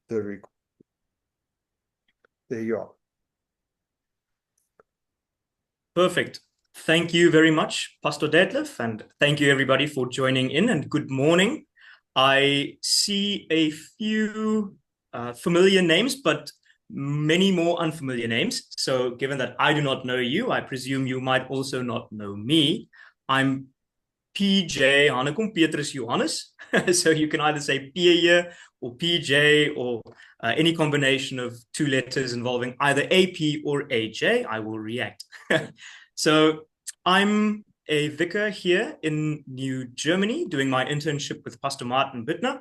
There you are. Perfect. Thank you very much, Pastor Detlef, and thank you everybody for joining in, and good morning. I see a few familiar names, but many more unfamiliar names. So given that I do not know you, I presume you might also not know me. I'm PJ Hanekom Petrus Johannes. So you can either say P here or PJ or any combination of two letters involving either AP or AJ. I will react. So I'm a vicar here in New Germany doing my internship with Pastor Martin Bittner.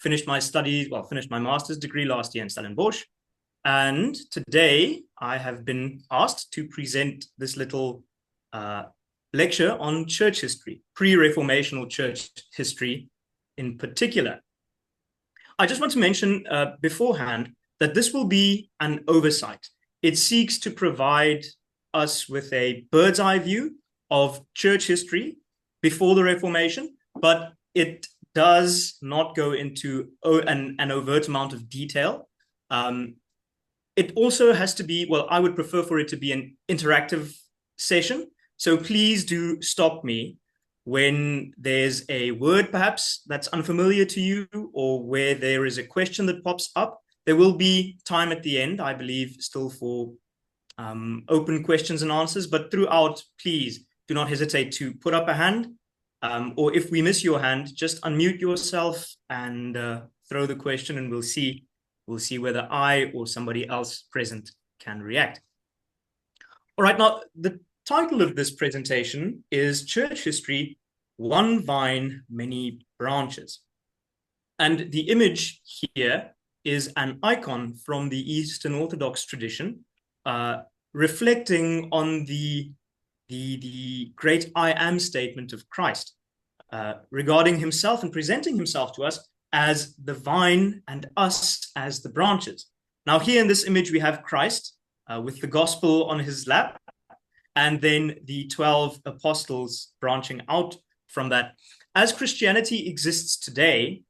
Finished my master's degree last year in Stellenbosch. And today I have been asked to present this little lecture on church history, pre-Reformational church history in particular. I just want to mention beforehand that this will be an oversight. It seeks to provide us with a bird's eye view of church history before the Reformation, but it does not go into an overt amount of detail. It also has to be, well, I would prefer for it to be an interactive session. So please do stop me when there's a word perhaps that's unfamiliar to you, or where there is a question that pops up. There will be time at the end, I believe, still for open questions and answers, but throughout, please do not hesitate to put up a hand, or if we miss your hand, just unmute yourself and throw the question, and we'll see whether I or somebody else present can react. All right, now the title of this presentation is Church History, One Vine, Many Branches. And the image here is an icon from the Eastern Orthodox tradition, reflecting on the great I am statement of Christ, regarding himself and presenting himself to us as the vine and us as the branches. Now here in this image, we have Christ with the gospel on his lap, and then the 12 apostles branching out from that. As Christianity exists today,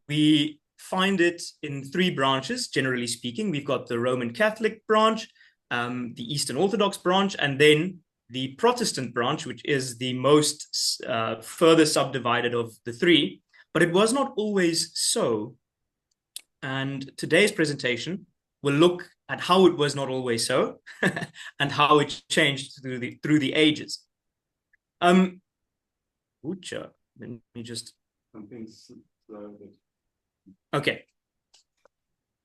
we find it in three branches, generally speaking. We've got the Roman Catholic branch, the Eastern Orthodox branch, and then the Protestant branch, which is the most further subdivided of the three. But it was not always so. And today's presentation will look at how it was not always so and how it changed through the ages. Let me just... Okay.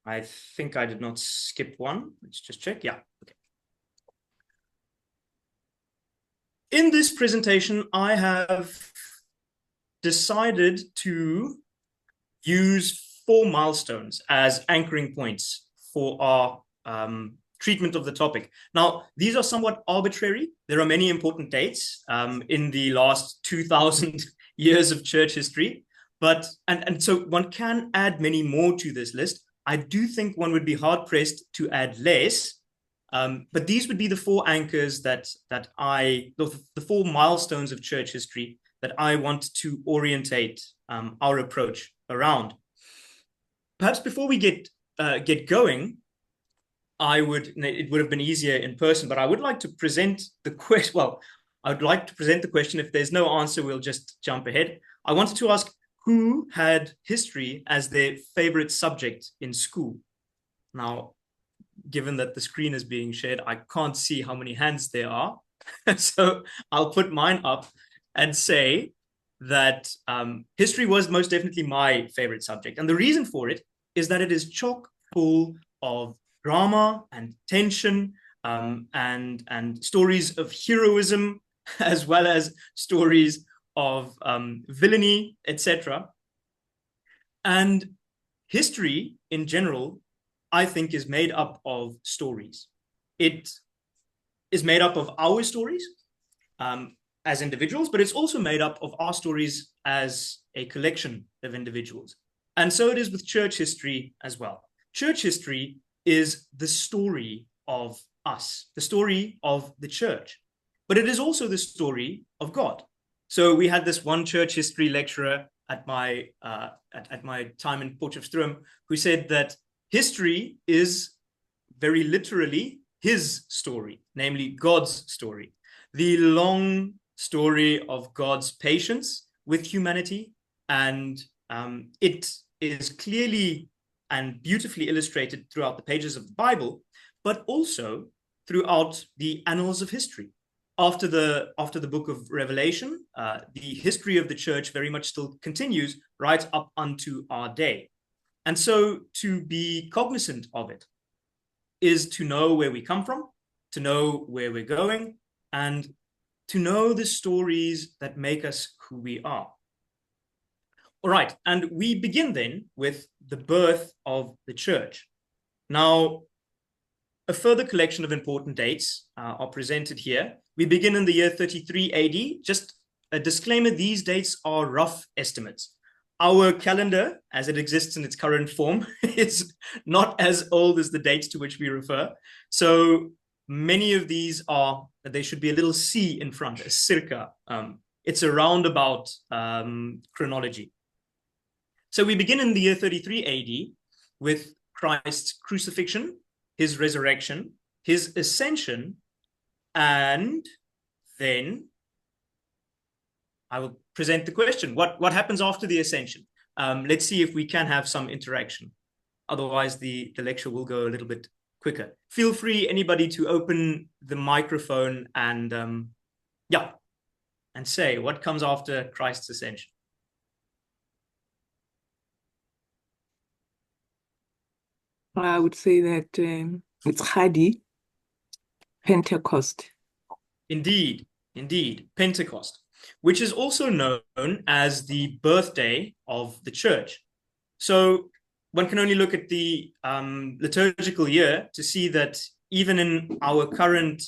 I think I did not skip one. Let's just check. Yeah. Okay. In this presentation, I have decided to use 4 milestones as anchoring points for our treatment of the topic. Now, these are somewhat arbitrary. There are many important dates in the last 2,000 years of church history, but and so one can add many more to this list. I do think one would be hard-pressed to add less, but these would be the 4 anchors the 4 milestones of church history that I want to orientate our approach around. Perhaps before we get going, it would have been easier in person, but I would like to present the question. Well, I would like to present the question. If there's no answer, we'll just jump ahead. I wanted to ask, who had history as their favorite subject in school? Now, given that the screen is being shared, I can't see how many hands there are. So I'll put mine up and say that history was most definitely my favorite subject. And the reason for it is that it is chock full of drama and tension, and stories of heroism, as well as stories of villainy, etc. And history in general, I think, is made up of stories. It is made up of our stories as individuals, but it's also made up of our stories as a collection of individuals. And so it is with church history as well. Church history is the story of us, the story of the church, but it is also the story of God. So we had this one church history lecturer at my time in Potchefstroom who said that history is very literally his story, namely God's story, the long story of God's patience with humanity. And it is clearly and beautifully illustrated throughout the pages of the Bible, but also throughout the annals of history. After the book of Revelation, the history of the church very much still continues right up unto our day. And so to be cognizant of it is to know where we come from, to know where we're going, and to know the stories that make us who we are. All right, and we begin then with the birth of the church. Now, a further collection of important dates are presented here. We begin in the year 33 AD. Just a disclaimer, these dates are rough estimates. Our calendar, as it exists in its current form, is not as old as the dates to which we refer. So many of these there should be a little C in front, a circa. It's a roundabout chronology. So we begin in the year 33 AD with Christ's crucifixion, his resurrection, his ascension, and then I will present the question. What happens after the ascension? Let's see if we can have some interaction. Otherwise, the lecture will go a little bit quicker. Feel free, anybody, to open the microphone and say what comes after Christ's ascension. I would say that it's Chadi, Pentecost. Indeed, Pentecost, which is also known as the birthday of the church. So one can only look at the liturgical year to see that even in our current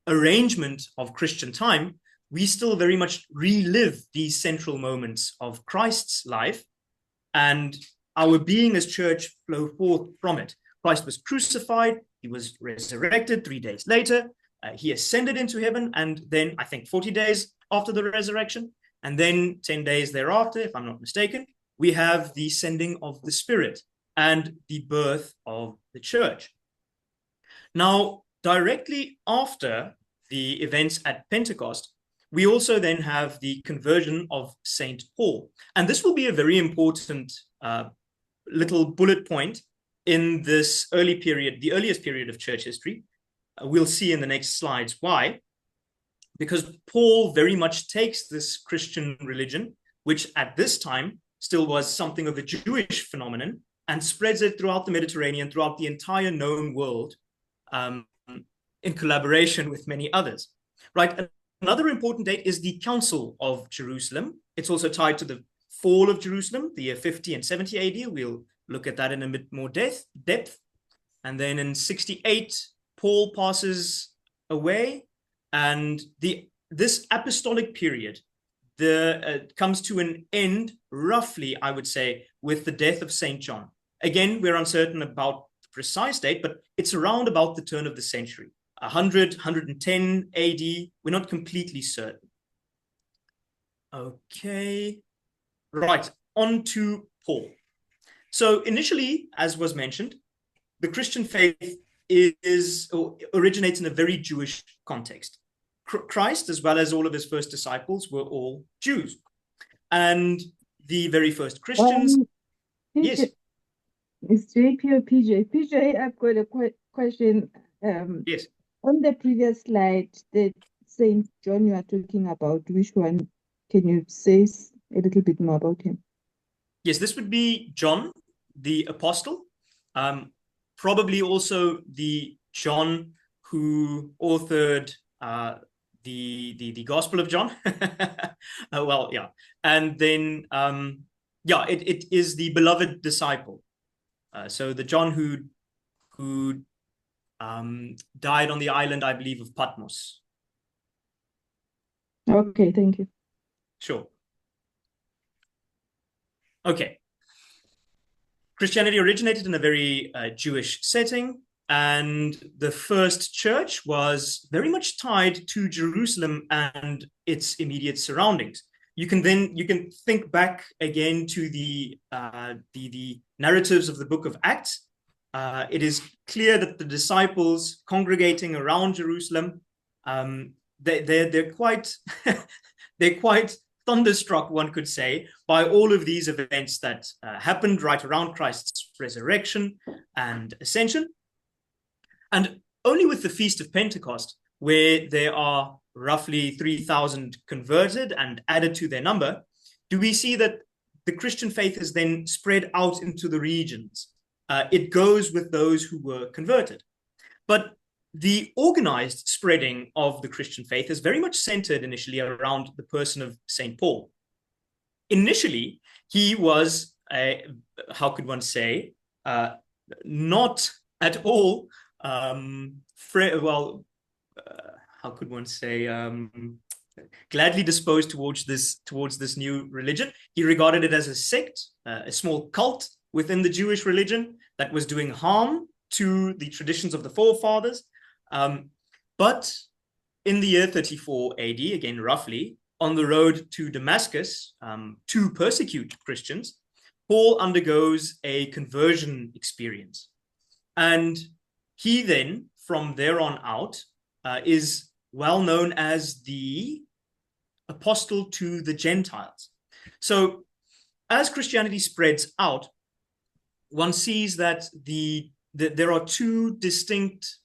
arrangement of Christian time, we still very much relive these central moments of Christ's life, and our being as church flow forth from it. Christ was crucified, he was resurrected 3 days later, he ascended into heaven, and then I think 40 days after the resurrection, and then 10 days thereafter, if I'm not mistaken, we have the sending of the Spirit and the birth of the church. Now, directly after the events at Pentecost, we also then have the conversion of Saint Paul. And this will be a very important little bullet point in this early period, the earliest period of church history. We'll see in the next slides why. Because Paul very much takes this Christian religion, which at this time still was something of a Jewish phenomenon, and spreads it throughout the Mediterranean, throughout the entire known world, in collaboration with many others. Right. Another important date is the Council of Jerusalem. It's also tied to the fall of Jerusalem, the year 50 and 70 AD. We'll look at that in a bit more depth. And then in 68, Paul passes away, and this apostolic period comes to an end, roughly, I would say, with the death of St. John. Again, we're uncertain about the precise date, but it's around about the turn of the century. 100, 110 AD, we're not completely certain. Okay, right, on to Paul. So initially, as was mentioned, the Christian faith originates in a very Jewish context. Christ, as well as all of his first disciples, were all Jews. And the very first Christians... PJ, yes. It's JP or PJ? PJ, I've got a question. Yes. On the previous slide, the Saint John you are talking about, which one? Can you say a little bit more about him? Yes, this would be John, the apostle. Probably also the John who authored the Gospel of John. Well, yeah. And then, it is the beloved disciple. So the John who died on the island, I believe, of Patmos. Okay, thank you. Sure. Okay. Christianity originated in a very Jewish setting, and the first church was very much tied to Jerusalem and its immediate surroundings. You can think back again to the narratives of the book of Acts, it is clear that the disciples congregating around Jerusalem, they're quite they're quite thunderstruck, one could say, by all of these events that happened right around Christ's resurrection and ascension. And only with the Feast of Pentecost, where there are roughly 3,000 converted and added to their number, do we see that the Christian faith is then spread out into the regions. It goes with those who were converted. But the organized spreading of the Christian faith is very much centered initially around the person of St. Paul. Initially, he was, how could one say, not at all, how could one say, gladly disposed towards this new religion. He regarded it as a sect, a small cult within the Jewish religion that was doing harm to the traditions of the forefathers. But in the year 34 AD, again roughly, on the road to Damascus to persecute Christians, Paul undergoes a conversion experience. And he then, from there on out, is well known as the apostle to the Gentiles. So as Christianity spreads out, one sees that there are two distinct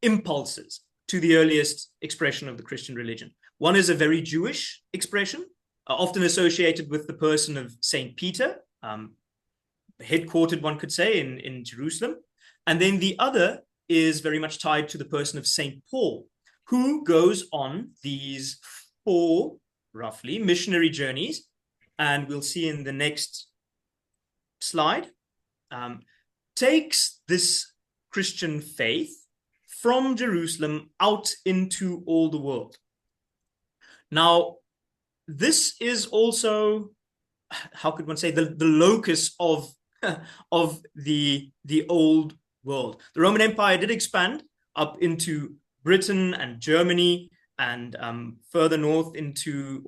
impulses to the earliest expression of the Christian religion. One is a very Jewish expression, often associated with the person of St. Peter, headquartered, one could say, in Jerusalem. And then the other is very much tied to the person of St. Paul, who goes on these 4, roughly, missionary journeys. And we'll see in the next slide, takes this Christian faith from Jerusalem out into all the world. Now, this is also, how could one say, the locus of the old world. The Roman Empire did expand up into Britain and Germany, and further north into,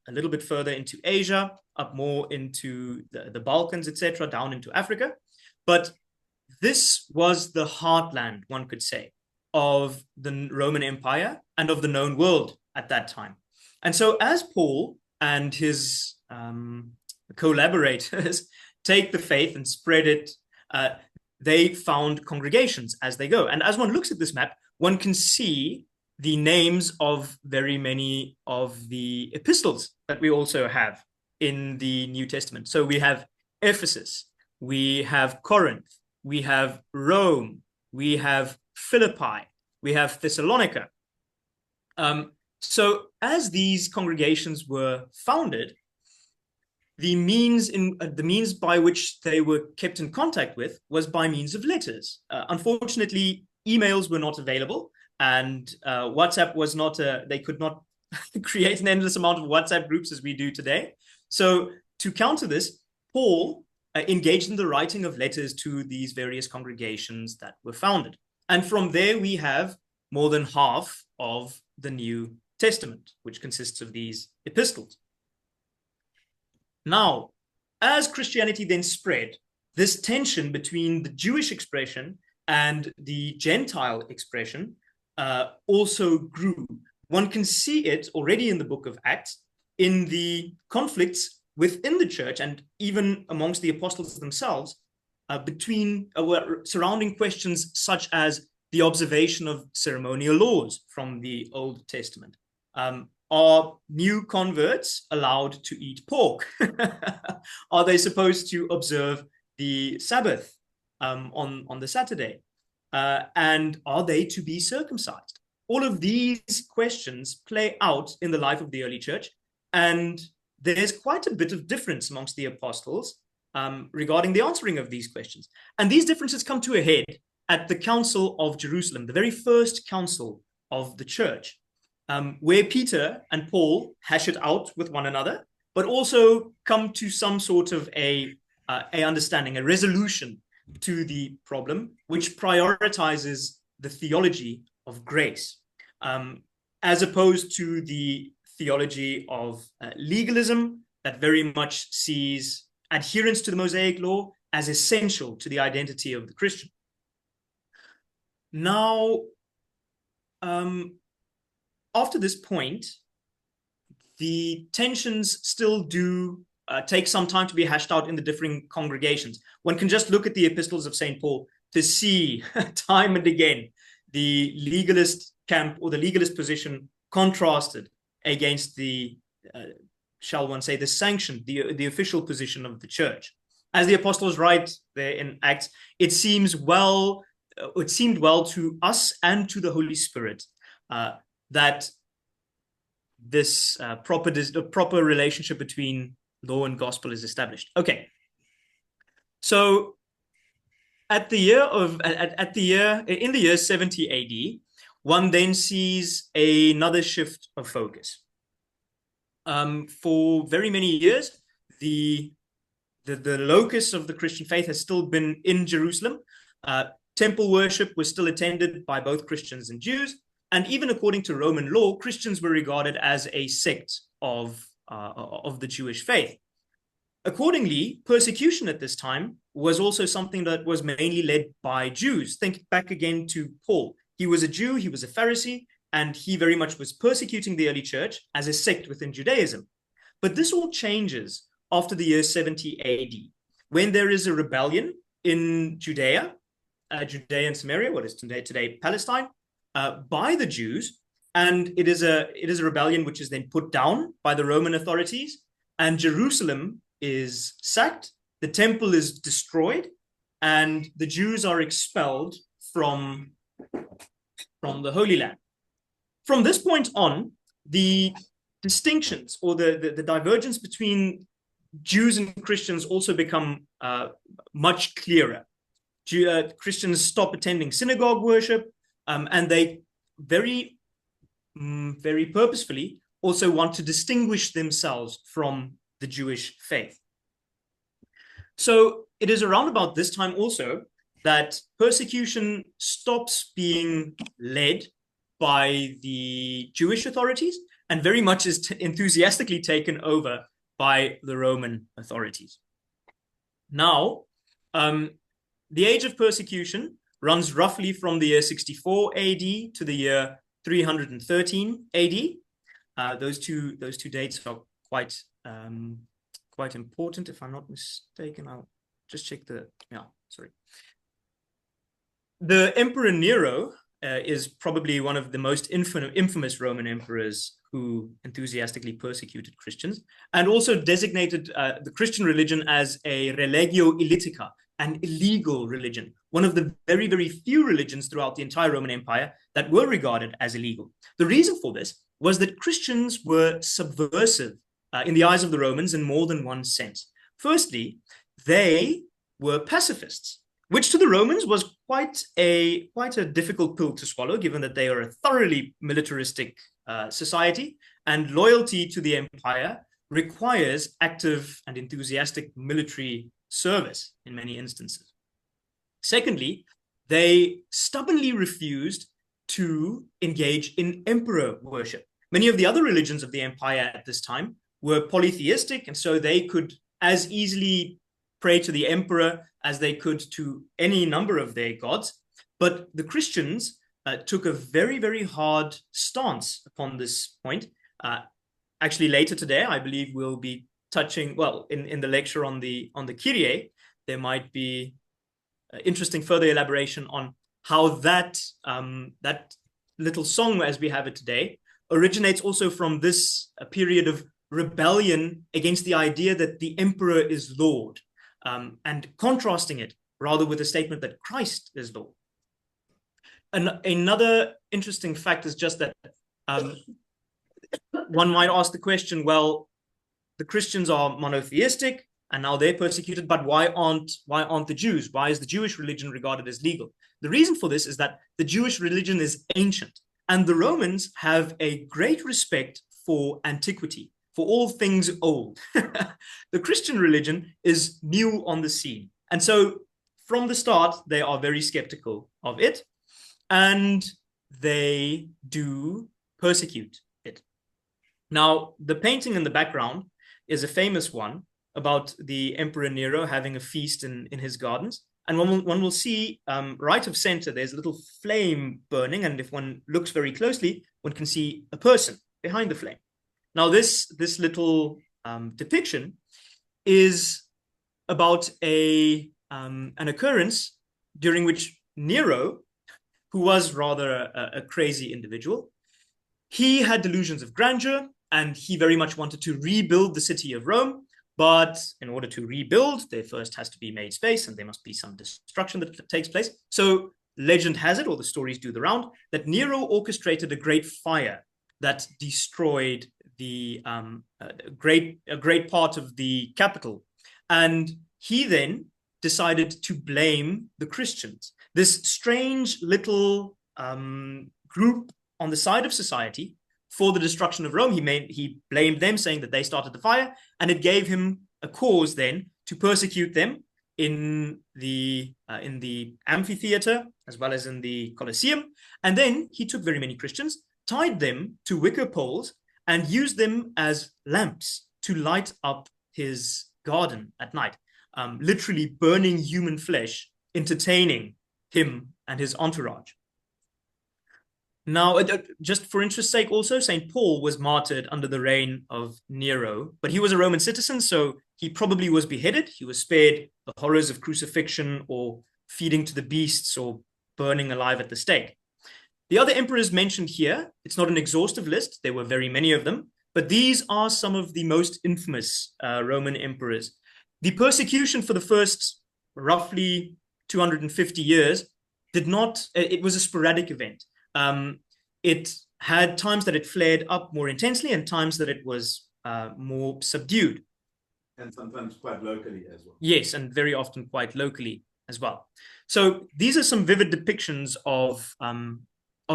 a little bit further into Asia, up more into the Balkans, etc., down into Africa. But this was the heartland, one could say, of the Roman Empire and of the known world at that time. And so as Paul and his collaborators take the faith and spread it, they found congregations as they go. And as one looks at this map, one can see the names of very many of the epistles that we also have in the New Testament. So we have Ephesus, we have Corinth, we have Rome, we have Philippi, we have Thessalonica. So as these congregations were founded, the means by which they were kept in contact with was by means of letters. Unfortunately, emails were not available, and WhatsApp was not they could not create an endless amount of WhatsApp groups as we do today. So to counter this, Paul engaged in the writing of letters to these various congregations that were founded. And from there, we have more than half of the New Testament, which consists of these epistles. Now, as Christianity then spread, this tension between the Jewish expression and the Gentile expression also grew. One can see it already in the book of Acts, in the conflicts within the church and even amongst the apostles themselves, surrounding questions such as the observation of ceremonial laws from the Old Testament. Are new converts allowed to eat pork? Are they supposed to observe the Sabbath on the Saturday? And are they to be circumcised? All of these questions play out in the life of the early church, and there's quite a bit of difference amongst the apostles regarding the answering of these questions. And these differences come to a head at the Council of Jerusalem, the very first council of the church, where Peter and Paul hash it out with one another, but also come to some sort of a understanding, a resolution to the problem, which prioritizes the theology of grace, as opposed to the theology of legalism that very much sees adherence to the Mosaic law as essential to the identity of the Christian. Now, after this point, the tensions still do take some time to be hashed out in the differing congregations. One can just look at the epistles of St. Paul to see time and again the legalist camp or the legalist position contrasted against the, shall one say, the sanctioned, the official position of the church. As the apostles write there in Acts, it seemed well to us and to the Holy Spirit that this proper relationship between law and gospel is established. Okay, so in the year 70 AD, one then sees another shift of focus. For very many years, the locus of the Christian faith has still been in Jerusalem. Temple worship was still attended by both Christians and Jews. And even according to Roman law, Christians were regarded as a sect of the Jewish faith. Accordingly, persecution at this time was also something that was mainly led by Jews. Think back again to Paul. He was a Jew, he was a Pharisee, and he very much was persecuting the early church as a sect within Judaism. But this all changes after the year 70 AD, when there is a rebellion in Judea and Samaria, what is today Palestine, by the Jews, and it is a rebellion which is then put down by the Roman authorities, and Jerusalem is sacked, the temple is destroyed, and the Jews are expelled from the Holy Land. From this point on, the distinctions or the divergence between Jews and Christians also become much clearer. Christians stop attending synagogue worship, and they very purposefully also want to distinguish themselves from the Jewish faith. So it is around about this time also that persecution stops being led by the Jewish authorities and very much is enthusiastically taken over by the Roman authorities. Now, the age of persecution runs roughly from the year 64 AD to the year 313 AD. Those two dates are quite important. If I'm not mistaken, I'll just check the Emperor Nero is probably one of the most infamous Roman emperors who enthusiastically persecuted Christians and also designated the Christian religion as a religio illitica, an illegal religion, one of the very, very few religions throughout the entire Roman Empire that were regarded as illegal. The reason for this was that Christians were subversive in the eyes of the Romans in more than one sense. Firstly, they were pacifists, which to the Romans was quite a difficult pill to swallow, given that they are a thoroughly militaristic society, and loyalty to the empire requires active and enthusiastic military service in many instances. Secondly, they stubbornly refused to engage in emperor worship. Many of the other religions of the empire at this time were polytheistic, and so they could as easily pray to the emperor as they could to any number of their gods. But the Christians took a very, very hard stance upon this point. Actually, later today, I believe we'll be touching, in the lecture on the Kyrie, there might be interesting further elaboration on how that little song, as we have it today, originates also from this period of rebellion against the idea that the emperor is Lord, and contrasting it rather with the statement that Christ is Lord. Another interesting fact is just that one might ask the question, well, the Christians are monotheistic and now they're persecuted, but why aren't the Jews? Why is the Jewish religion regarded as legal? The reason for this is that the Jewish religion is ancient, and the Romans have a great respect for antiquity, for all things old. The Christian religion is new on the scene. And so from the start, they are very skeptical of it, and they do persecute it. Now, the painting in the background is a famous one about the Emperor Nero having a feast in his gardens. And one will see right of center, there's a little flame burning. And if one looks very closely, one can see a person behind the flame. Now, this little depiction is about an occurrence during which Nero, who was rather a crazy individual, he had delusions of grandeur, and he very much wanted to rebuild the city of Rome. But in order to rebuild, there first has to be made space, and there must be some destruction that takes place. So legend has it, or the stories do the round, that Nero orchestrated a great fire that destroyed a great part of the capital. And he then decided to blame the Christians. This strange little group on the side of society for the destruction of Rome. He blamed them, saying that they started the fire, and it gave him a cause then to persecute them in the amphitheater as well as in the Colosseum. And then he took very many Christians, tied them to wicker poles, and used them as lamps to light up his garden at night, literally burning human flesh, entertaining him and his entourage. Now, just for interest's sake also, St. Paul was martyred under the reign of Nero, but he was a Roman citizen, so he probably was beheaded. He was spared the horrors of crucifixion or feeding to the beasts or burning alive at the stake. The other emperors mentioned here, it's not an exhaustive list, there were very many of them, but these are some of the most infamous Roman emperors. The persecution for the first roughly 250 years it was a sporadic event. It had times that it flared up more intensely and times that it was more subdued. And sometimes quite locally as well. Yes, and very often quite locally as well. So these are some vivid depictions of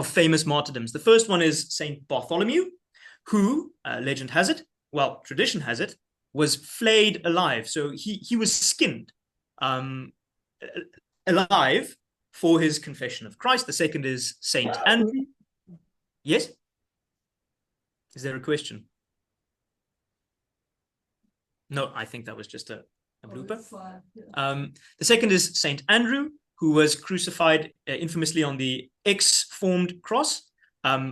famous martyrdoms. The first one is Saint Bartholomew, who, legend has it, well, tradition has it, was flayed alive. So he was skinned alive for his confession of Christ. The second is Saint Andrew. Yes? Is there a question? No, I think that was just a blooper. The second is Saint Andrew, who was crucified infamously on the X-formed cross,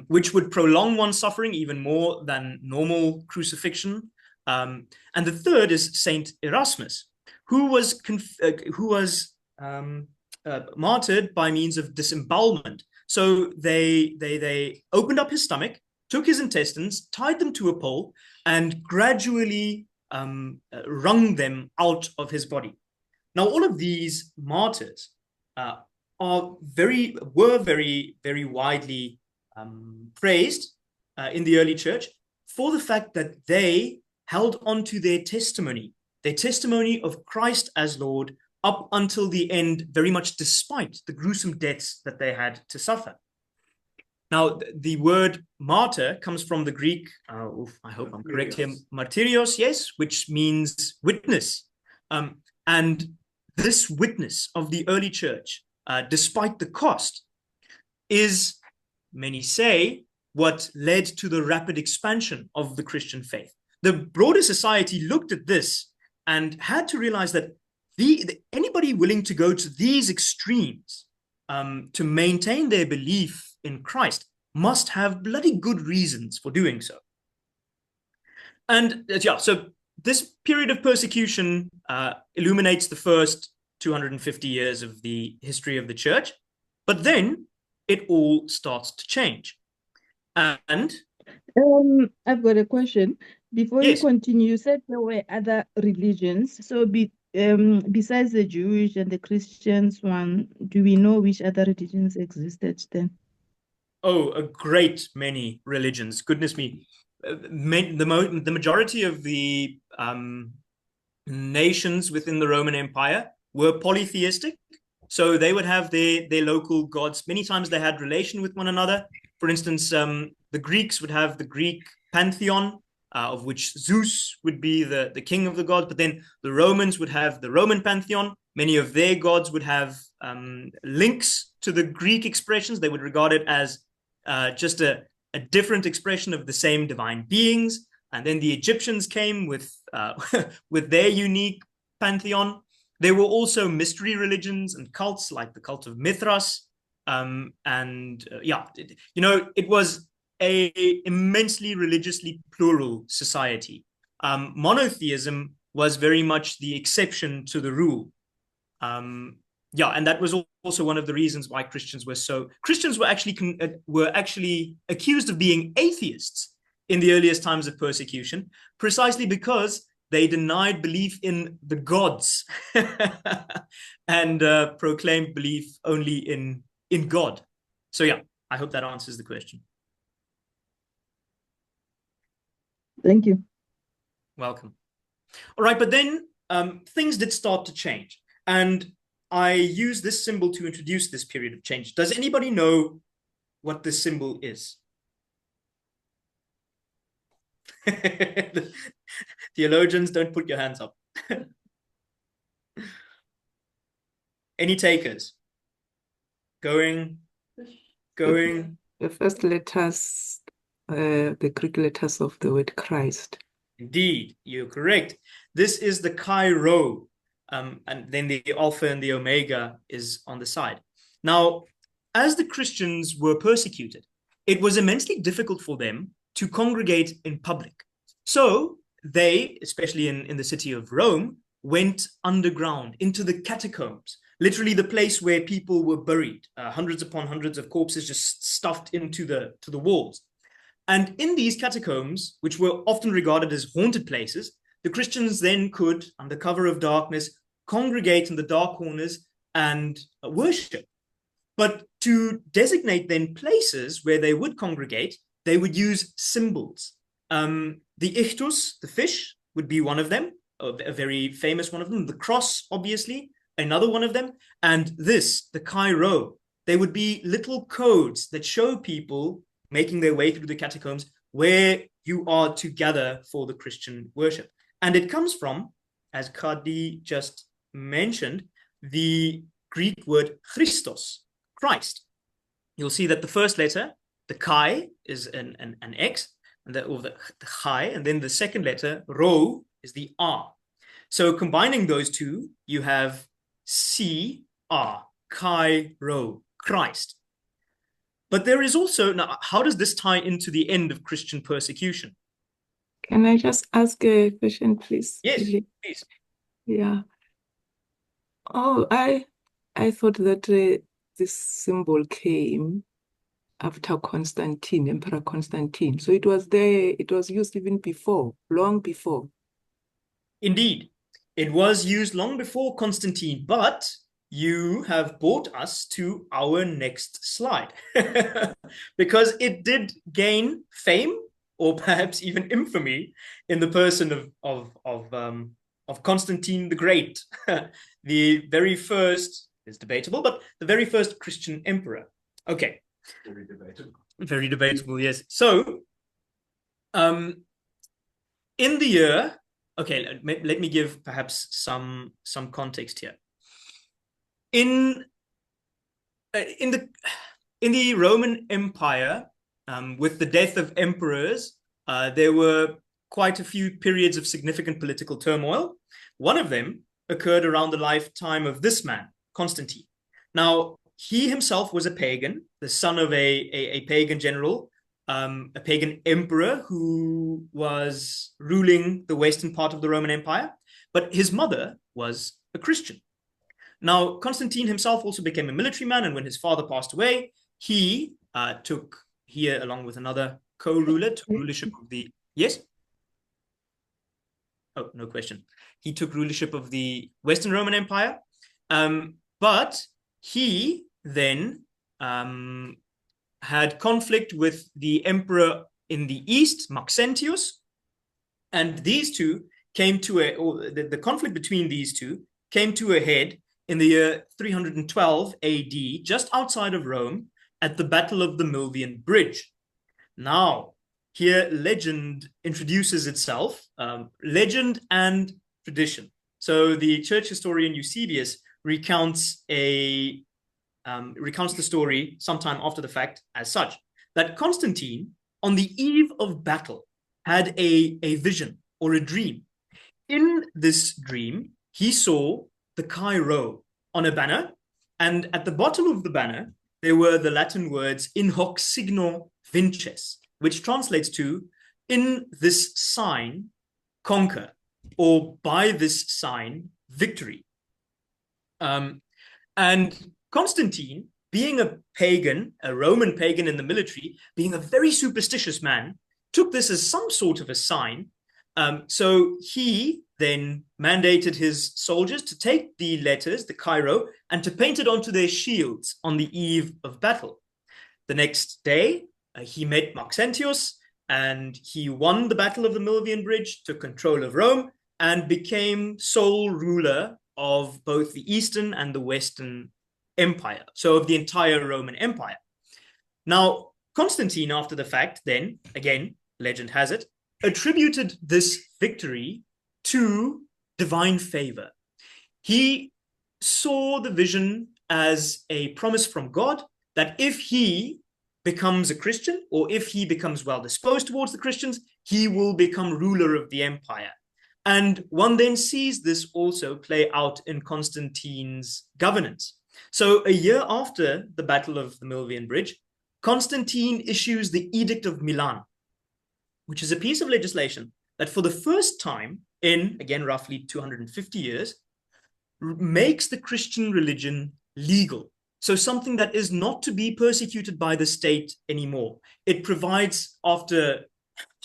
which would prolong one's suffering even more than normal crucifixion. And the third is Saint Erasmus, who was martyred by means of disembowelment. So they opened up his stomach, took his intestines, tied them to a pole, and gradually wrung them out of his body. Now, all of these martyrs were very, very widely praised in the early church for the fact that they held on to their testimony of Christ as Lord, up until the end, very much despite the gruesome deaths that they had to suffer. Now, the word martyr comes from the Greek, I hope I'm correct here, martyrios, yes, which means witness. And this witness of the early church, despite the cost, is, many say, what led to the rapid expansion of the Christian faith. The broader society looked at this and had to realize that anybody willing to go to these extremes to maintain their belief in Christ must have bloody good reasons for doing so. And so this period of persecution illuminates the first 250 years of the history of the church, but then it all starts to change. And I've got a question. Before yes. you continue, you said there were other religions. So besides the Jewish and the Christians one, do we know which other religions existed then? Oh, a great many religions. Goodness me. The majority of the nations within the Roman Empire were polytheistic. So they would have their local gods. Many times they had relation with one another. For instance, the Greeks would have the Greek pantheon, of which Zeus would be the king of the gods. But then the Romans would have the Roman pantheon. Many of their gods would have links to the Greek expressions. They would regard it as just a different expression of the same divine beings. And then the Egyptians came with their unique pantheon. There were also mystery religions and cults like the cult of Mithras. It was a immensely religiously plural society. Monotheism was very much the exception to the rule. And that was also one of the reasons why Christians were actually accused of being atheists in the earliest times of persecution, precisely because they denied belief in the gods and proclaimed belief only in God. So yeah, I hope that answers the question. Thank you. Welcome. All right, but then things did start to change. And I use this symbol to introduce this period of change. Does anybody know what this symbol is? Theologians, don't put your hands up. Any takers? Going. The first letters, the Greek letters of the word Christ. Indeed, you're correct. This is the Chi Rho, and then the Alpha and the Omega is on the side. Now, as the Christians were persecuted, it was immensely difficult for them to congregate in public. So they, especially in the city of Rome, went underground into the catacombs, literally the place where people were buried, hundreds upon hundreds of corpses just stuffed into the walls. And in these catacombs, which were often regarded as haunted places, the Christians then could, under cover of darkness, congregate in the dark corners and worship. But to designate then places where they would congregate, they would use symbols. The ichthus, the fish, would be one of them, a very famous one of them. The cross, obviously, another one of them. And this, the Chi Rho, they would be little codes that show people making their way through the catacombs where you are to gather for the Christian worship. And it comes from, as Kadi just mentioned, the Greek word Christos, Christ. You'll see that the first letter, the Chi, is an X, and the Chi, and then the second letter, Rho, is the R. So combining those two, you have C-R, Chi Rho, Christ. But there is also, now, how does this tie into the end of Christian persecution? Can I just ask a question, please? Yes, please. Yeah. Oh, I thought that this symbol came after Constantine, Emperor Constantine. So it was there, it was used even before, long before. Indeed, it was used long before Constantine, but you have brought us to our next slide because it did gain fame or perhaps even infamy in the person of Constantine the Great, the very first, is debatable, but the very first Christian emperor. Okay. Very debatable. Very debatable, yes. So, in the year, okay, let me give perhaps some context here. In the Roman Empire, with the death of emperors, there were quite a few periods of significant political turmoil. One of them occurred around the lifetime of this man, Constantine. Now, he himself was a pagan, the son of a pagan general, a pagan emperor who was ruling the western part of the Roman Empire, but his mother was a Christian. Now, Constantine himself also became a military man, and when his father passed away, he took here, along with another co-ruler, took rulership of the... Yes? Oh, no question. He took rulership of the Western Roman Empire, but he then had conflict with the emperor in the east, Maxentius, and these two came to the conflict between these two came to a head in the year 312 AD, just outside of Rome, at the Battle of the Milvian Bridge. Now, here legend introduces itself, legend and tradition. So the church historian Eusebius recounts the story sometime after the fact as such, that Constantine, on the eve of battle, had a vision or a dream. In this dream, he saw the Chi-Rho on a banner, and at the bottom of the banner, there were the Latin words in hoc signo vinces, which translates to, in this sign, conquer, or by this sign, victory. And Constantine, being a pagan, a Roman pagan in the military, being a very superstitious man, took this as some sort of a sign. So he then mandated his soldiers to take the letters, the Chi-Rho, and to paint it onto their shields on the eve of battle. The next day, he met Maxentius, and he won the Battle of the Milvian Bridge, took control of Rome, and became sole ruler of both the Eastern and the Western Empire, so of the entire Roman Empire. Now, Constantine, after the fact, then, again, legend has it, attributed this victory to divine favor. He saw the vision as a promise from God that if he becomes a Christian, or if he becomes well disposed towards the Christians, he will become ruler of the empire. And one then sees this also play out in Constantine's governance. So a year after the Battle of the Milvian Bridge, Constantine issues the Edict of Milan, which is a piece of legislation that for the first time in, again, roughly 250 years, makes the Christian religion legal. So something that is not to be persecuted by the state anymore. It provides, after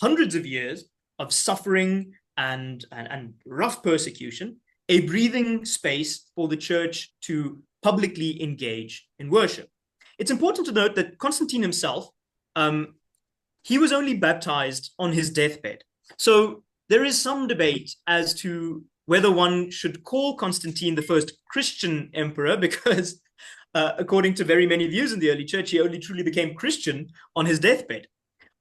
hundreds of years of suffering and rough persecution, a breathing space for the church to publicly engage in worship. It's important to note that Constantine himself, he was only baptized on his deathbed. So there is some debate as to whether one should call Constantine the first Christian emperor, because according to very many views in the early church, he only truly became Christian on his deathbed.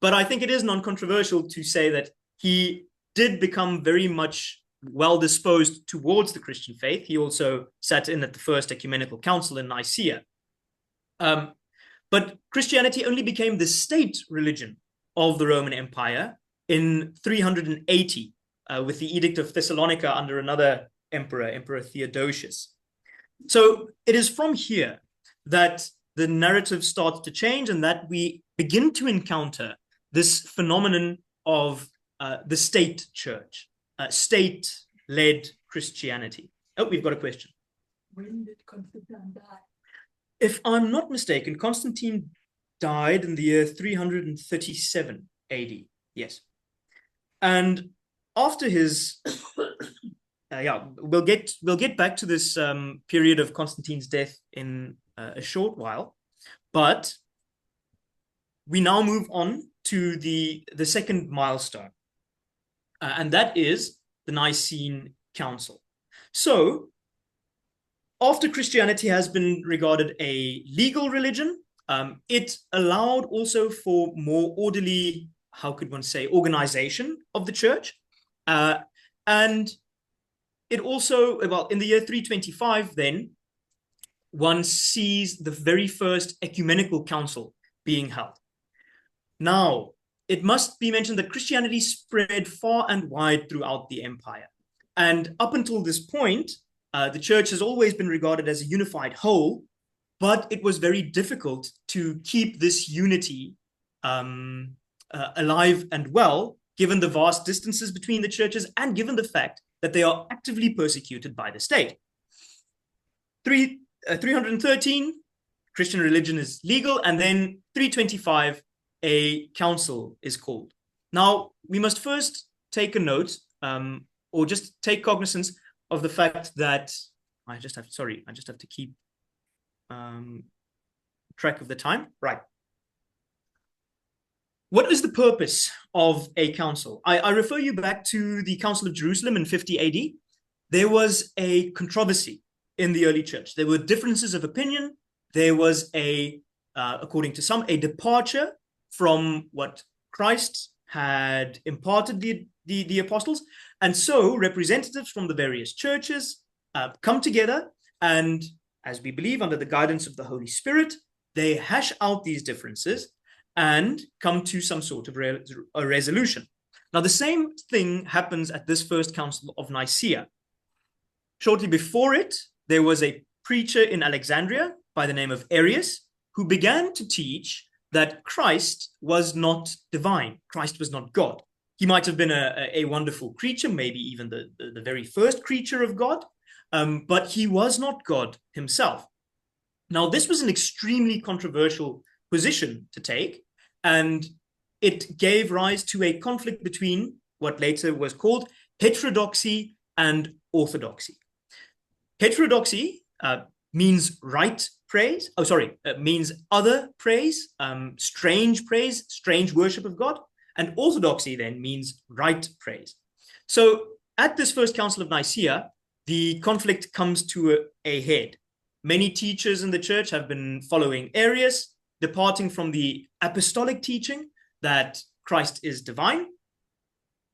But I think it is non-controversial to say that he did become very much well-disposed towards the Christian faith. He also sat in at the First Ecumenical Council in Nicaea. But Christianity only became the state religion of the Roman Empire in 380 with the Edict of Thessalonica under another emperor, Emperor Theodosius. So it is from here that the narrative starts to change and that we begin to encounter this phenomenon of the state church, state-led Christianity. Oh, we've got a question. When did Constantine die? If I'm not mistaken, Constantine died in the year 337 AD. Yes. And after his, we'll get back to this period of Constantine's death in a short while, but we now move on to the second milestone, and that is the Nicene Council. So, after Christianity has been regarded a legal religion, it allowed also for more orderly, how could one say, organization of the church. And it also, well, in the year 325, then, one sees the very first ecumenical council being held. Now, it must be mentioned that Christianity spread far and wide throughout the empire. And up until this point, the church has always been regarded as a unified whole, but it was very difficult to keep this unity alive and well, given the vast distances between the churches and given the fact that they are actively persecuted by the state. 313, Christian religion is legal, and then 325, a council is called. Now, we must first take a note, or just take cognizance of the fact that I just have to keep track of the time. Right. What is the purpose of a council? I refer you back to the Council of Jerusalem in 50 AD. There was a controversy in the early church. There were differences of opinion. There was according to some, a departure from what Christ had imparted the apostles. And so representatives from the various churches come together, and as we believe, under the guidance of the Holy Spirit, they hash out these differences and come to some sort of a resolution. Now, the same thing happens at this first council of Nicaea. Shortly before it, there was a preacher in Alexandria by the name of Arius, who began to teach that Christ was not divine. Christ was not God. He might have been a wonderful creature, maybe even the very first creature of God, but he was not God himself. Now, this was an extremely controversial position to take, and it gave rise to a conflict between what later was called heterodoxy and orthodoxy. Heterodoxy means right praise. Means other praise, strange worship of God. And orthodoxy then means right praise. So at this First Council of Nicaea, the conflict comes to a head. Many teachers in the church have been following Arius, departing from the apostolic teaching that Christ is divine.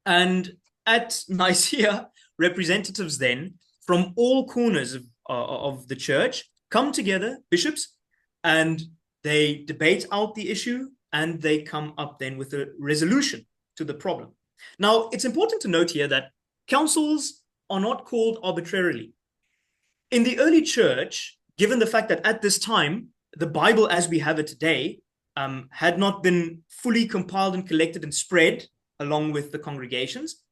And at Nicaea, representatives then from all corners of the church come together, bishops, and they debate out the issue, and they come up then with a resolution to the problem. Now, it's important to note here that councils are not called arbitrarily. In the early church, given the fact that at this time, the Bible as we have it today had not been fully compiled and collected and spread along with the congregations,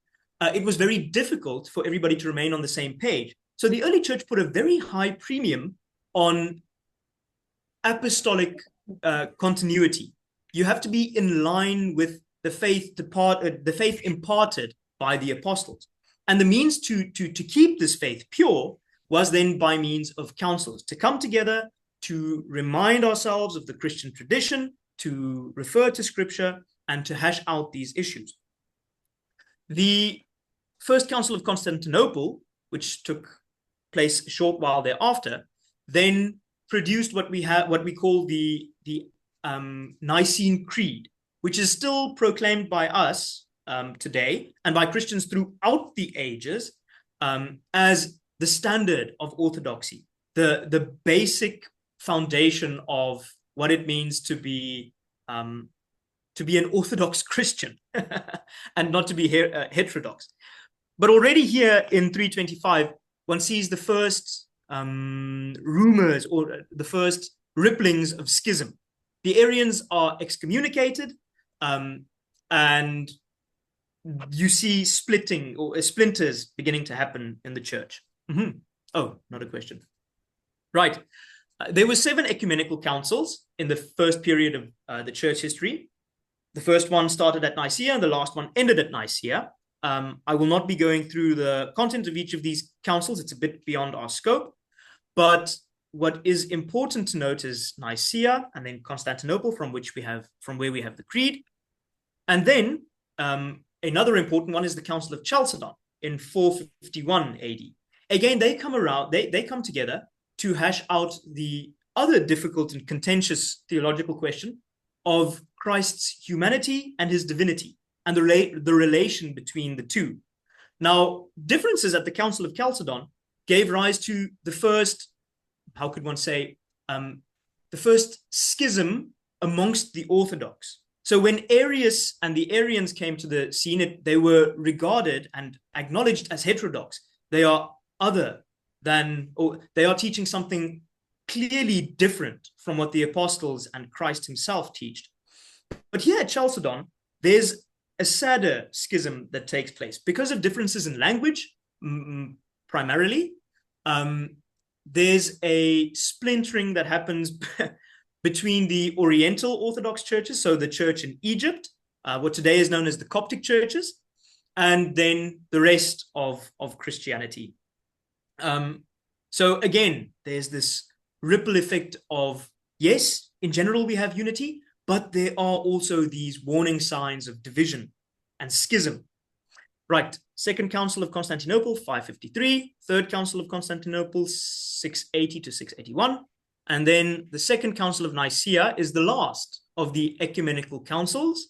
it was very difficult for everybody to remain on the same page. So the early church put a very high premium on apostolic continuity. You have to be in line with the faith imparted by the apostles. And the means to keep this faith pure was then by means of councils, to come together, to remind ourselves of the Christian tradition, to refer to scripture, and to hash out these issues. The First Council of Constantinople, which took place a short while thereafter, then produced what we call the Nicene Creed, which is still proclaimed by us today and by Christians throughout the ages as the standard of orthodoxy, the basic foundation of what it means to be an Orthodox Christian and not to be heterodox. But already here in 325, one sees the first rumors or the first ripplings of schism. The Arians are excommunicated, and you see splitting or splinters beginning to happen in the church. Oh, not a question. Right. There were 7 ecumenical councils in the first period of the church history. The first one started at Nicaea, and the last one ended at Nicaea. I will not be going through the content of each of these councils. It's a bit beyond our scope. But what is important to note is Nicaea and then Constantinople, from where we have the creed. And then another important one is the Council of Chalcedon in 451 AD. Again, they come together to hash out the other difficult and contentious theological question of Christ's humanity and his divinity, and the relation between the two. Now, differences at the Council of Chalcedon gave rise to the first, how could one say, the first schism amongst the Orthodox. So when Arius and the Arians came to the scene, they were regarded and acknowledged as heterodox. They are other than, or they are teaching something clearly different from what the apostles and Christ himself taught. But here at Chalcedon, there's a sadder schism that takes place because of differences in language, primarily. There's a splintering that happens between the Oriental Orthodox churches, so the church in Egypt, what today is known as the Coptic churches, and then the rest of Christianity. So again, there's this ripple effect of, yes, in general we have unity, but there are also these warning signs of division and schism. Right, Second Council of Constantinople, 553, Third Council of Constantinople, 680 to 681, and then the Second Council of Nicaea is the last of the ecumenical councils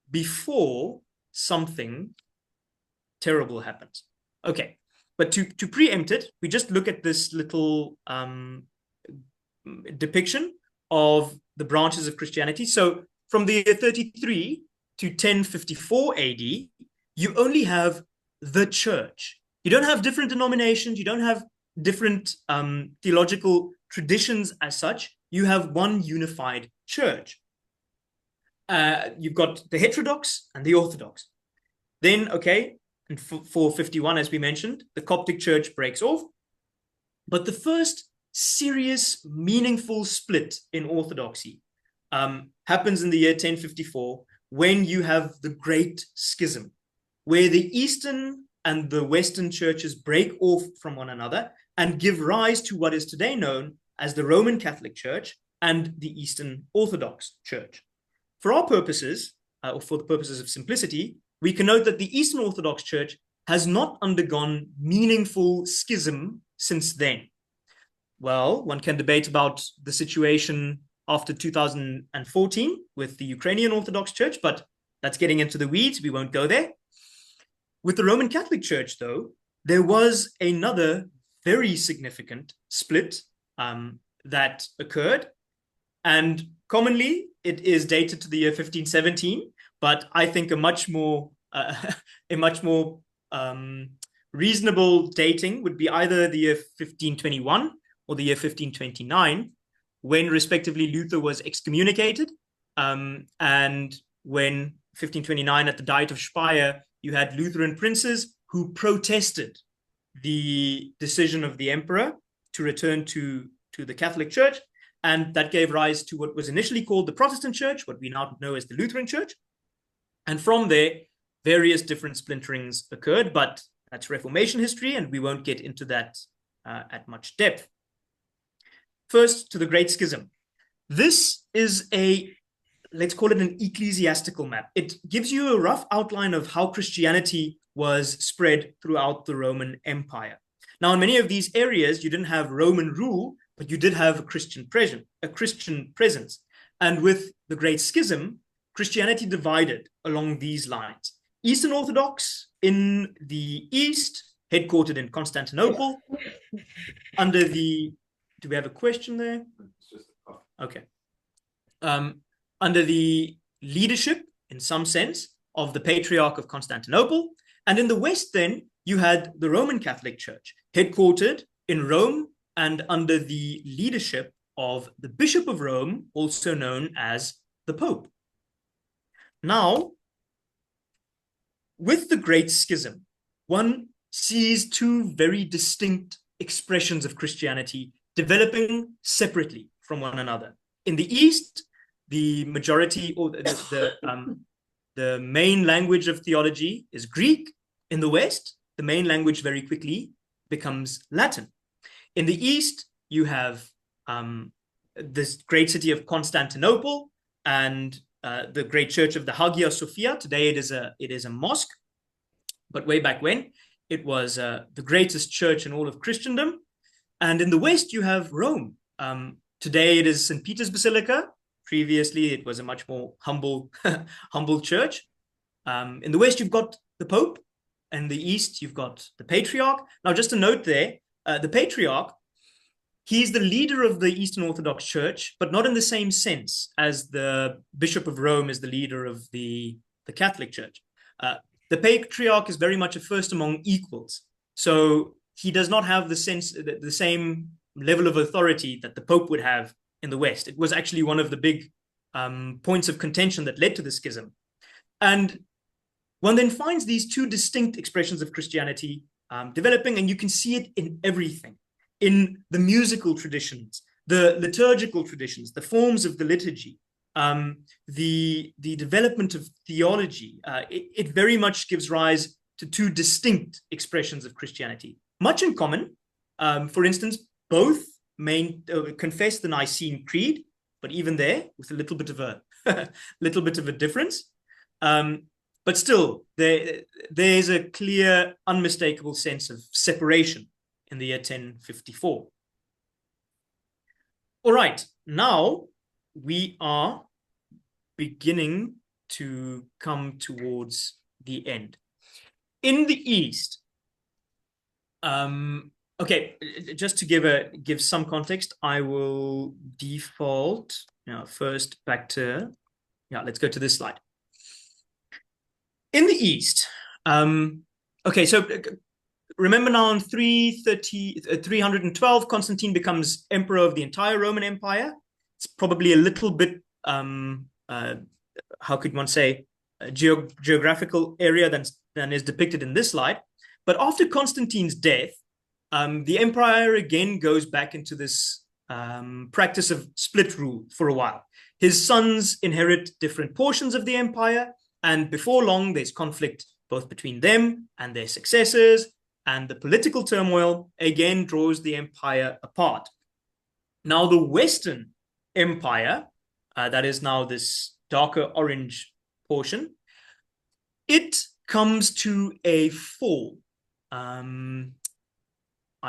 before something terrible happens. Okay, but to preempt it, we just look at this little depiction of the branches of Christianity. So from the year 33 to 1054 AD, you only have the church. You don't have different denominations. You don't have different theological traditions as such. You have one unified church. You've got the heterodox and the orthodox. Then, okay, in 451, as we mentioned, the Coptic church breaks off. But the first serious, meaningful split in orthodoxy happens in the year 1054, when you have the Great Schism, where the Eastern and the Western churches break off from one another and give rise to what is today known as the Roman Catholic Church and the Eastern Orthodox Church. For our purposes, or for the purposes of simplicity, we can note that the Eastern Orthodox Church has not undergone meaningful schism since then. Well, one can debate about the situation after 2014 with the Ukrainian Orthodox Church, but that's getting into the weeds. We won't go there. With the Roman Catholic Church, though, there was another very significant split that occurred. And commonly, it is dated to the year 1517, but I think a much more reasonable dating would be either the year 1521 or the year 1529, when respectively Luther was excommunicated, and when 1529 at the Diet of Speyer, you had Lutheran princes who protested the decision of the emperor to return to the Catholic Church, and that gave rise to what was initially called the Protestant Church, what we now know as the Lutheran Church. And from there, various different splinterings occurred, but that's Reformation history, and we won't get into that at much depth. First, to the Great Schism. This is let's call it an ecclesiastical map. It gives you a rough outline of how Christianity was spread throughout the Roman Empire. Now, in many of these areas, you didn't have Roman rule, but you did have a Christian presence. And with the Great Schism, Christianity divided along these lines. Eastern Orthodox in the east, headquartered in Constantinople, under the... Do we have a question there? Okay. Under the leadership, in some sense, of the Patriarch of Constantinople. And in the West, then, you had the Roman Catholic Church, headquartered in Rome and under the leadership of the Bishop of Rome, also known as the Pope. Now, with the Great Schism, one sees two very distinct expressions of Christianity developing separately from one another. In the East, the majority, or the main language of theology is Greek. In the West, the main language very quickly becomes Latin. In the East, you have this great city of Constantinople and the great church of the Hagia Sophia. Today it is a mosque, but way back when, it was the greatest church in all of Christendom. And in the West, you have Rome. Today it is St. Peter's Basilica. Previously, it was a much more humble church. In the West, you've got the Pope. In the East, you've got the Patriarch. Now, just a note there, the Patriarch, he's the leader of the Eastern Orthodox Church, but not in the same sense as the Bishop of Rome is the leader of the Catholic Church. The Patriarch is very much a first among equals. So he does not have the same level of authority that the Pope would have in the West. It was actually one of the big points of contention that led to the schism. And one then finds these two distinct expressions of Christianity developing, and you can see it in everything, in the musical traditions, the liturgical traditions, the forms of the liturgy, the development of theology. It very much gives rise to two distinct expressions of Christianity, much in common. For instance, both confess the Nicene Creed, but even there with a little bit of a difference. But still, there's a clear, unmistakable sense of separation in the year 1054. All right, now we are beginning to come towards the end. In the East, okay, just to give some context, I will default first back to, let's go to this slide. In the East, okay, so remember now in 312, Constantine becomes emperor of the entire Roman Empire. It's probably a little bit, how could one say, geographical area than is depicted in this slide. But after Constantine's death, the empire again goes back into this practice of split rule for a while. His sons inherit different portions of the empire, and before long, there's conflict both between them and their successors, and the political turmoil again draws the empire apart. Now, the Western Empire, that is now this darker orange portion, it comes to a fall. I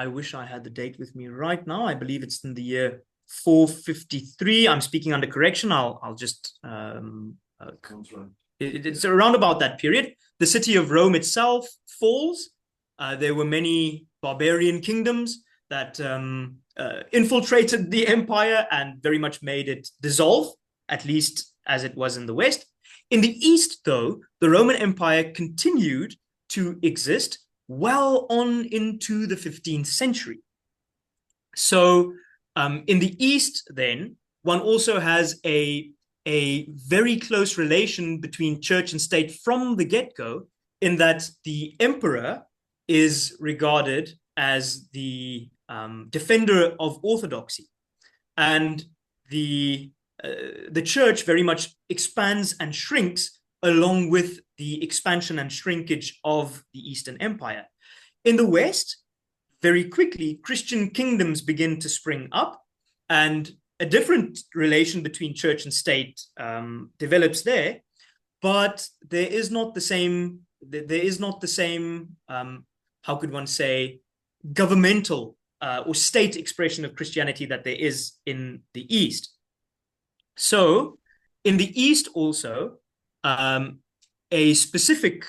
wish I had the date with me right now. I believe it's in the year 453. I'm speaking under correction. I'll just it's around about that period. The city of Rome itself falls. There were many barbarian kingdoms that infiltrated the empire and very much made it dissolve, at least as it was in the West. In the East, though, the Roman Empire continued to exist well on into the 15th century. So in the East, then, one also has a very close relation between church and state from the get-go, in that the emperor is regarded as the defender of orthodoxy. And the church very much expands and shrinks along with the expansion and shrinkage of the Eastern Empire. In the West, very quickly, Christian kingdoms begin to spring up, and a different relation between church and state develops there, but there is not the same, how could one say, governmental or state expression of Christianity that there is in the East. So in the East also, a specific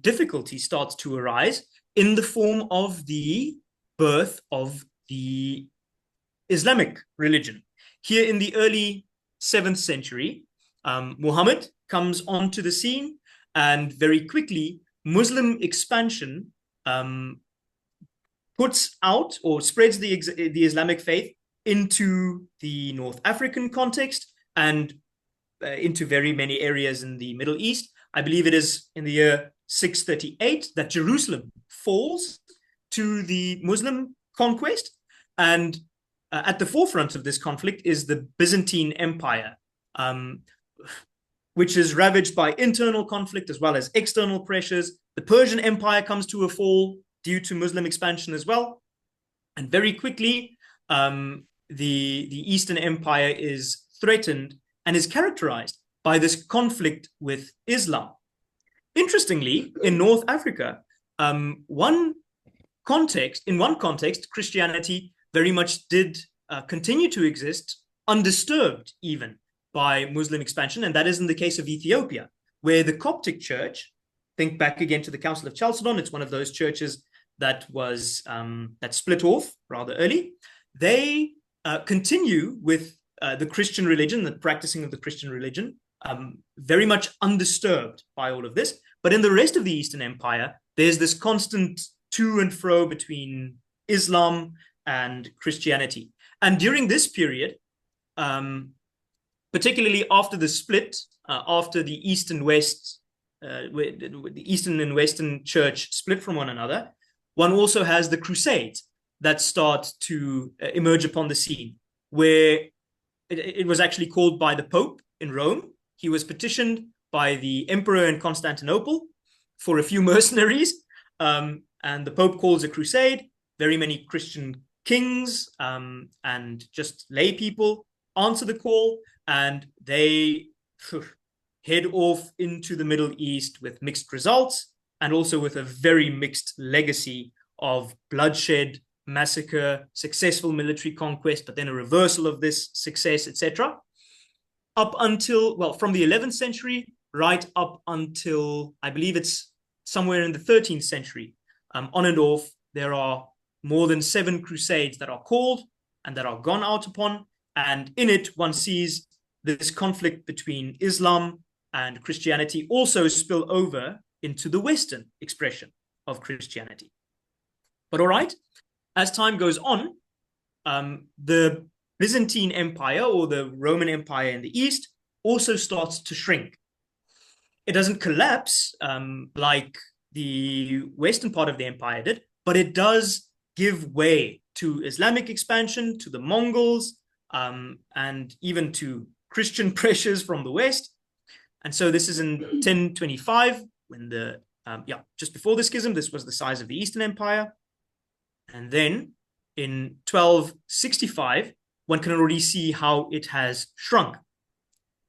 difficulty starts to arise in the form of the birth of the Islamic religion. Here in the early 7th century, Muhammad comes onto the scene, and very quickly, Muslim expansion puts out or spreads the Islamic faith into the North African context and into very many areas in the Middle East. I believe it is in the year 638 that Jerusalem falls to the Muslim conquest, and at the forefront of this conflict is the Byzantine Empire, which is ravaged by internal conflict as well as external pressures. The Persian Empire comes to a fall due to Muslim expansion as well. And very quickly, the Eastern Empire is threatened and is characterized by this conflict with Islam. Interestingly, in North Africa, in one context, Christianity very much did continue to exist, undisturbed even by Muslim expansion, and that is in the case of Ethiopia, where the Coptic Church, think back again to the Council of Chalcedon, it's one of those churches that was that split off rather early. They continue with the Christian religion, the practicing of the Christian religion, very much undisturbed by all of this. But in the rest of the Eastern Empire, there's this constant to and fro between Islam and Christianity. And during this period, particularly after the split, after the East and West, the Eastern and Western church split from one another, one also has the Crusades that start to emerge upon the scene, where it was actually called by the Pope in Rome. He was petitioned by the emperor in Constantinople for a few mercenaries, and the Pope calls a crusade. Very many Christian kings and just lay people answer the call, and they head off into the Middle East with mixed results, and also with a very mixed legacy of bloodshed, massacre, successful military conquest, but then a reversal of this success, etc. Up until, well, from the 11th century right up until, I believe it's somewhere in the 13th century, on and off, there are more than 7 crusades that are called and that are gone out upon. And in it, one sees this conflict between Islam and Christianity also spill over into the Western expression of Christianity. But all right, as time goes on, the Byzantine Empire, or the Roman Empire in the East, also starts to shrink. It doesn't collapse like the western part of the empire did, but it does give way to Islamic expansion, to the Mongols, and even to Christian pressures from the West. And so this is in 1025, when just before the schism, this was the size of the Eastern Empire. And then in 1265, one can already see how it has shrunk.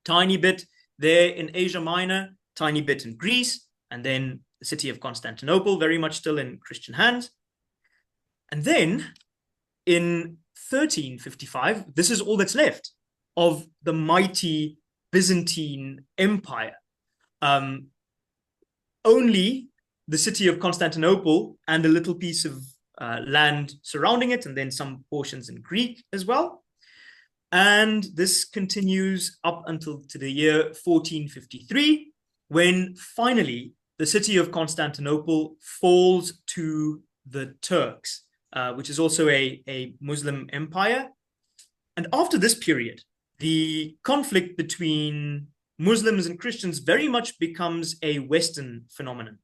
Tiny bit there in Asia Minor, tiny bit in Greece, and then the city of Constantinople, very much still in Christian hands. And then in 1355, this is all that's left of the mighty Byzantine Empire. Only the city of Constantinople and a little piece of land surrounding it, and then some portions in Greek as well. And this continues up until to the year 1453, when finally the city of Constantinople falls to the Turks, which is also a Muslim empire. And after this period, the conflict between Muslims and Christians very much becomes a Western phenomenon.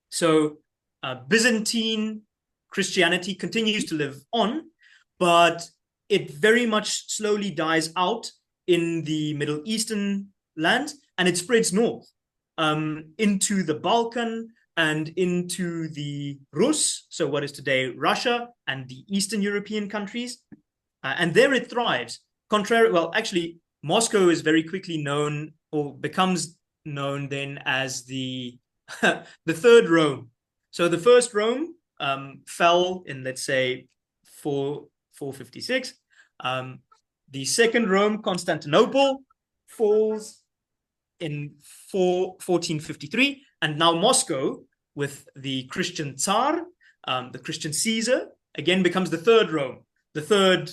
So Byzantine Christianity continues to live on, but it very much slowly dies out in the Middle Eastern lands, and it spreads north into the Balkan and into the Rus, so what is today Russia, and the Eastern European countries. And there it thrives. Actually, Moscow is very quickly known, or becomes known then, as the the Third Rome. So the first Rome fell in, let's say, 456. The second Rome, Constantinople, falls in 1453. And now Moscow, with the Christian Tsar, the Christian Caesar, again becomes the third Rome, the third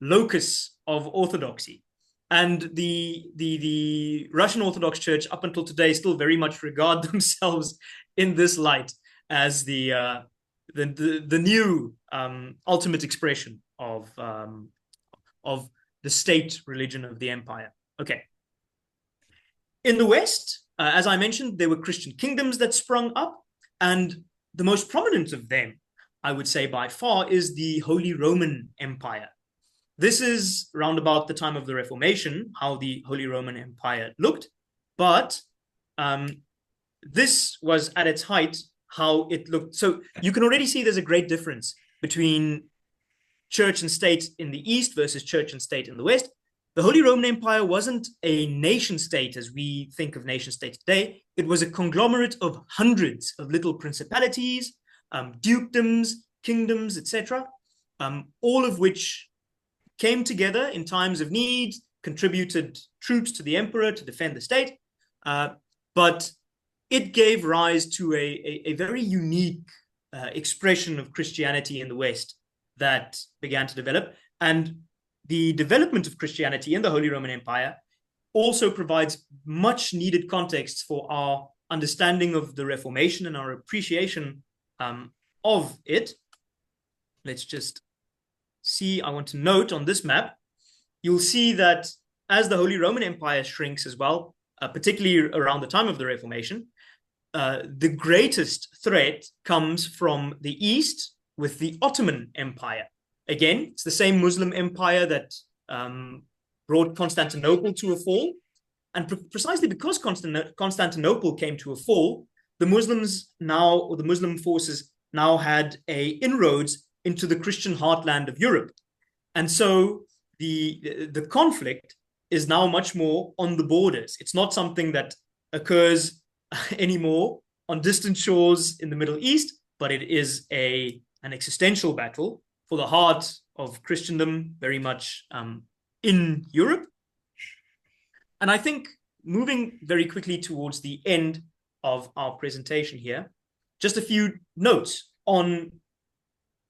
locus of orthodoxy. And the Russian Orthodox Church, up until today, still very much regard themselves in this light as the new ultimate expression of the state religion of the empire. Okay. In the West, as I mentioned, there were Christian kingdoms that sprung up, and the most prominent of them, I would say by far, is the Holy Roman Empire. This is around about the time of the Reformation, how the Holy Roman Empire looked, but this was at its height how it looked. So you can already see there's a great difference between church and state in the East versus church and state in the West. The Holy Roman Empire wasn't a nation state as we think of nation states today. It was a conglomerate of hundreds of little principalities, dukedoms, kingdoms, etc., all of which came together in times of need, contributed troops to the emperor to defend the state, but it gave rise to a very unique expression of Christianity in the West that began to develop. And the development of Christianity in the Holy Roman Empire also provides much needed context for our understanding of the Reformation and our appreciation of it. Let's just see. I want to note on this map, you'll see that as the Holy Roman Empire shrinks as well, particularly around the time of the Reformation, the greatest threat comes from the East with the Ottoman Empire. Again, it's the same Muslim empire that brought Constantinople to a fall. And precisely because Constantinople came to a fall, the Muslims now, or the Muslim forces now had inroads into the Christian heartland of Europe. And so the conflict is now much more on the borders. It's not something that occurs anymore on distant shores in the Middle East, but it is an existential battle for the heart of Christendom, very much in Europe. And I think, moving very quickly towards the end of our presentation here, just a few notes on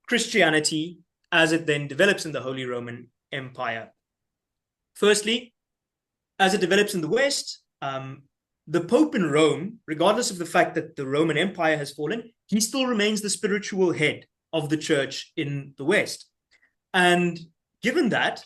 Christianity as it then develops in the Holy Roman Empire. Firstly, as it develops in the West, the Pope in Rome, regardless of the fact that the Roman Empire has fallen, he still remains the spiritual head of the church in the West. And given that,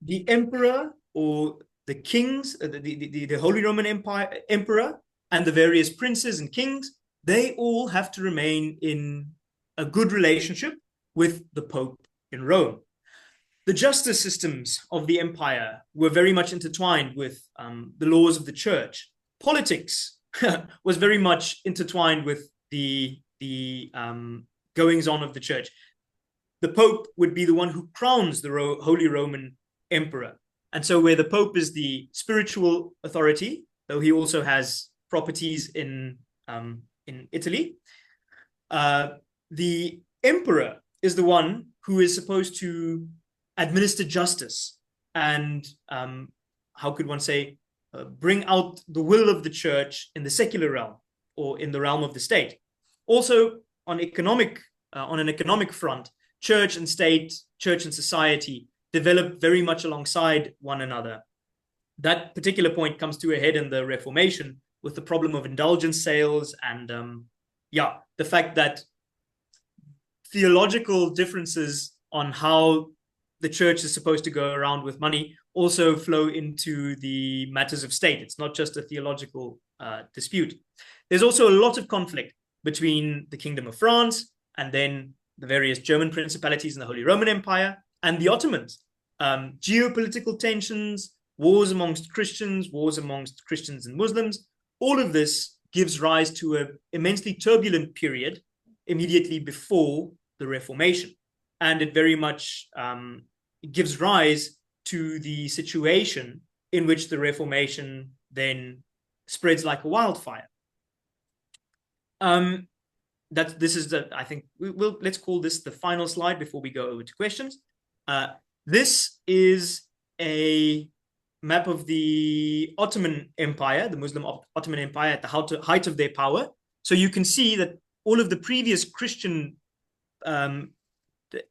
the emperor or the kings, the Holy Roman Empire emperor and the various princes and kings, they all have to remain in a good relationship with the Pope in Rome. The justice systems of the empire were very much intertwined with the laws of the church. Politics was very much intertwined with the goings on of the church. The Pope would be the one who crowns the Holy Roman Emperor. And so where the Pope is the spiritual authority, though he also has properties in Italy, the emperor is the one who is supposed to administer justice and, how could one say, bring out the will of the church in the secular realm or in the realm of the state. Also, on an economic front, church and state, church and society develop very much alongside one another. That particular point comes to a head in the Reformation with the problem of indulgence sales and, the fact that theological differences on how the church is supposed to go around with money also flow into the matters of state. It's not just a theological dispute. There's also a lot of conflict between the Kingdom of France and then the various German principalities in the Holy Roman Empire and the Ottomans. Geopolitical tensions, wars amongst Christians and Muslims, all of this gives rise to an immensely turbulent period immediately before the Reformation. And it very much gives rise to the situation in which the Reformation then spreads like a wildfire. I think let's call this the final slide before we go over to questions. This is a map of the Ottoman Empire, the Muslim Ottoman Empire at the height of their power. So you can see that all of the previous Christian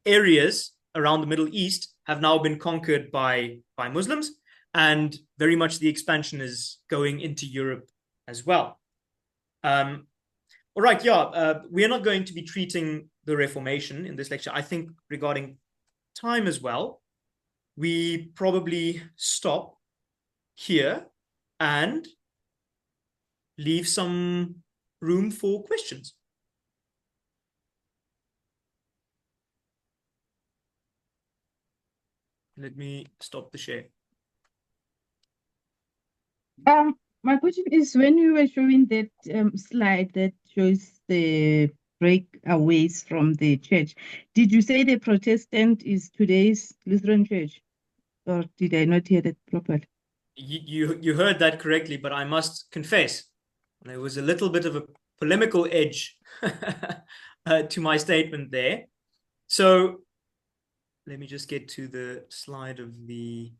areas around the Middle East have now been conquered by Muslims, and very much the expansion is going into Europe as well. All right, we are not going to be treating the Reformation in this lecture. I think regarding time as well, we probably stop here and leave some room for questions. Let me stop the share. My question is, when you were showing that slide that shows the breakaways from the church, did you say the Protestant is today's Lutheran Church? Or did I not hear that properly? You heard that correctly, but I must confess, there was a little bit of a polemical edge to my statement there. So let me just get to the slide of the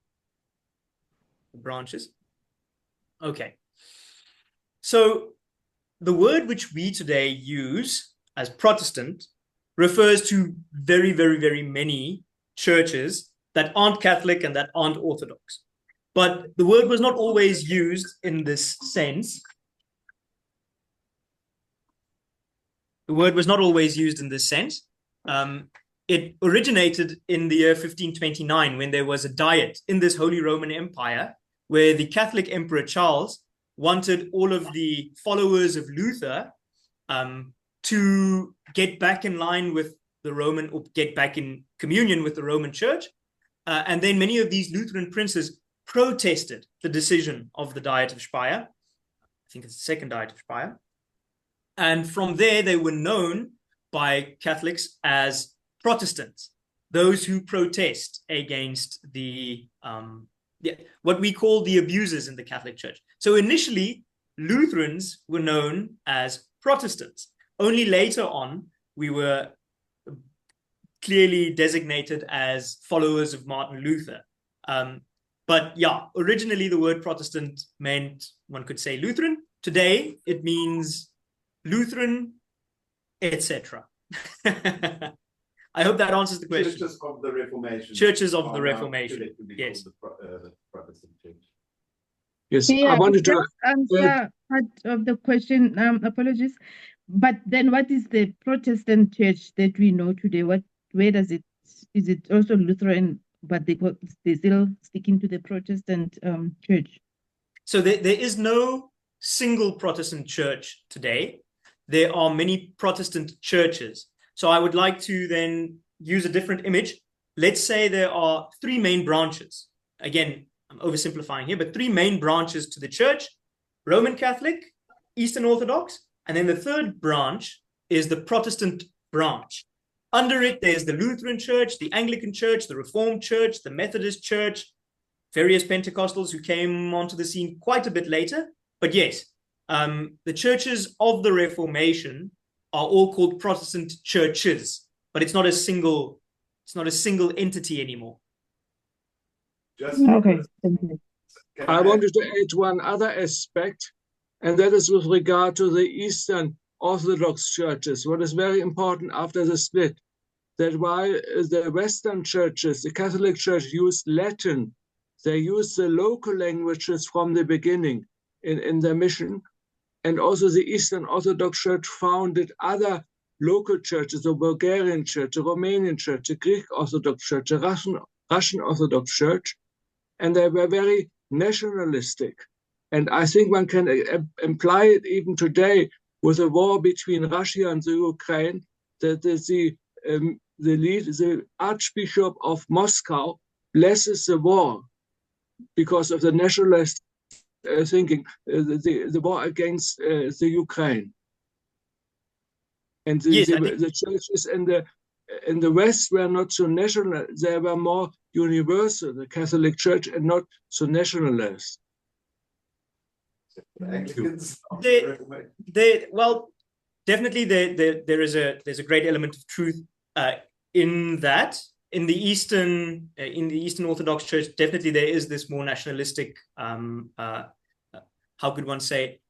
branches. Okay. So the word which we today use as Protestant refers to very, very, very many churches that aren't Catholic and that aren't Orthodox. But the word was not always used in this sense. The word was not always used in this sense. It originated in the year 1529 when there was a diet in this Holy Roman Empire where the Catholic Emperor Charles wanted all of the followers of Luther to get back in line with the Roman, or get back in communion with the Roman Church. And then many of these Lutheran princes protested the decision of the Diet of Speyer. I think it's the second Diet of Speyer. And from there, they were known by Catholics as Protestants, those who protest against the what we call the abuses in the Catholic Church. So initially, Lutherans were known as Protestants. Only later on, we were clearly designated as followers of Martin Luther. But originally the word Protestant meant, one could say, Lutheran. Today, it means Lutheran, etc. I hope that answers the question. Churches of the Reformation. Churches of the Reformation. Yes. The Protestant Church. Yes, Yeah, I wanted to answer part of the question. Apologies. But then what is the Protestant church that we know today? Where does it, is it also Lutheran, but they're still sticking to the Protestant church? So there is no single Protestant church today. There are many Protestant churches. So I would like to then use a different image. Let's say there are three main branches. Again, I'm oversimplifying here, but three main branches to the church: Roman Catholic, Eastern Orthodox, and then the third branch is the Protestant branch. Under it, there's the Lutheran Church, the Anglican Church, the Reformed Church, the Methodist Church, various Pentecostals who came onto the scene quite a bit later. But yes, the churches of the Reformation are all called Protestant churches, but it's not a single entity anymore. Okay, thank you. I wanted to add one other aspect, and that is with regard to the Eastern Orthodox churches. What is very important after the split, that while the Western churches, the Catholic Church, used Latin, they used the local languages from the beginning in their mission. And also the Eastern Orthodox Church founded other local churches, the Bulgarian Church, the Romanian Church, the Greek Orthodox Church, the Russian Orthodox Church, and they were very nationalistic. And I think one can imply it even today with the war between Russia and the Ukraine, that the Archbishop of Moscow blesses the war because of the nationalist thinking, the war against the Ukraine. And the churches in the West were not so national, they were more universal, the Catholic Church, and not so nationalist. Well, definitely there's a great element of truth in that. In the Eastern Orthodox Church, definitely there is this more nationalistic, how could one say,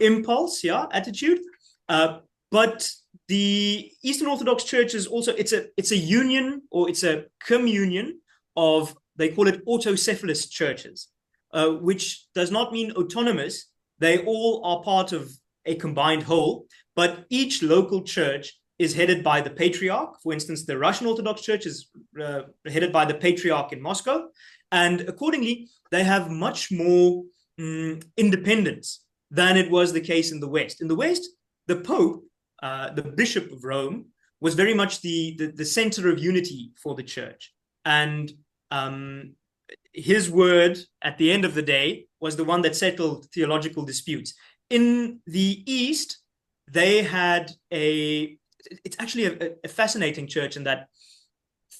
impulse, attitude. But the Eastern Orthodox Church is also, it's a union, or it's a communion of, they call it autocephalous churches, which does not mean autonomous. They all are part of a combined whole, but each local church is headed by the patriarch. For instance, the Russian Orthodox Church is headed by the patriarch in Moscow, and accordingly, they have much more independence than it was the case in the West. In the West, the Pope, the Bishop of Rome, was very much the center of unity for the church, and his word at the end of the day was the one that settled theological disputes. In the East, they had it's actually a fascinating church in that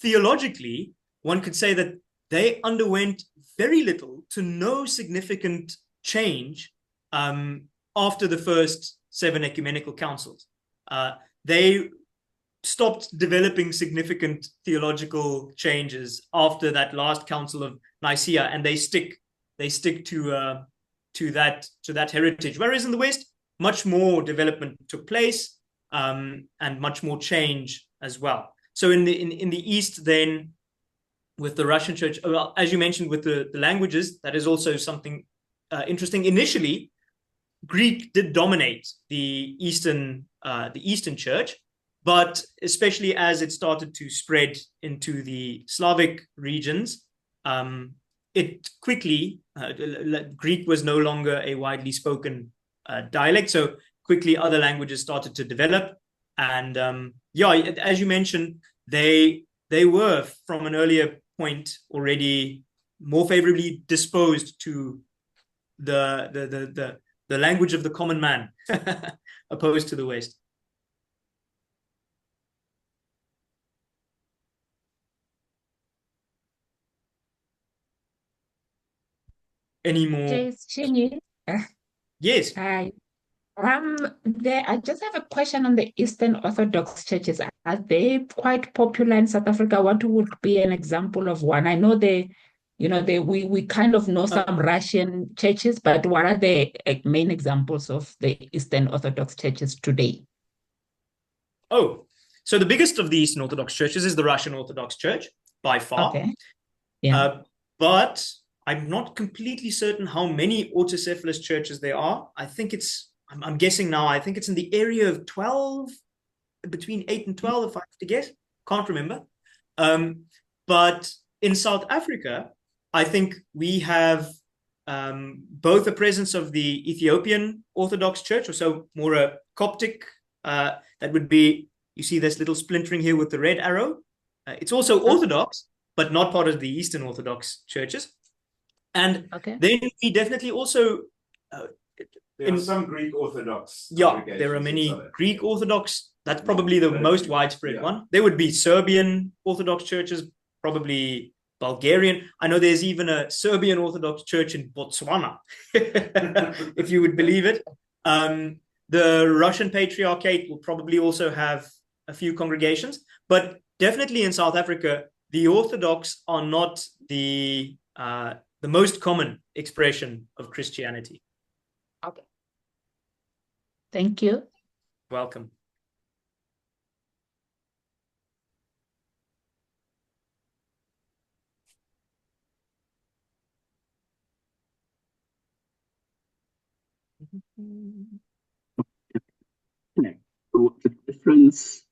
theologically, one could say that they underwent very little to no significant change after the first 7 ecumenical councils. They stopped developing significant theological changes after that last council of Nicaea, and they stick to that heritage. Whereas in the West, much more development took place, and much more change as well. So in the East, then, with the Russian Church, well, as you mentioned, with the languages, that is also something interesting. Initially, Greek did dominate the Eastern Church, but especially as it started to spread into the Slavic regions, it quickly, Greek was no longer a widely spoken dialect, so quickly other languages started to develop. And as you mentioned, they were from an earlier point already more favorably disposed to the language of the common man, opposed to the West. Any more? Yes. Hi. I just have a question on the Eastern Orthodox churches. Are they quite popular in South Africa? What would be an example of one? I know we kind of know some Russian churches, but what are the main examples of the Eastern Orthodox churches today? Oh, so the biggest of the Eastern Orthodox churches is the Russian Orthodox Church, by far. Okay. Yeah. But I'm not completely certain how many autocephalous churches there are. I think it's I'm guessing now, I think it's in the area of 12, between 8 and 12, if I have to guess. Can't remember. But in South Africa, I think we have both the presence of the Ethiopian Orthodox Church, or so more a Coptic, that would be, you see this little splintering here with the red arrow. It's also Orthodox, but not part of the Eastern Orthodox churches. And then we definitely also... there are some Greek Orthodox. Yeah, there are many Greek Orthodox. That's probably the most widespread one. There would be Serbian Orthodox churches, probably Bulgarian. I know there's even a Serbian Orthodox church in Botswana, if you would believe it. The Russian Patriarchate will probably also have a few congregations, but definitely in South Africa, the Orthodox are not the most common expression of Christianity. Okay. Thank you. Welcome. So the difference,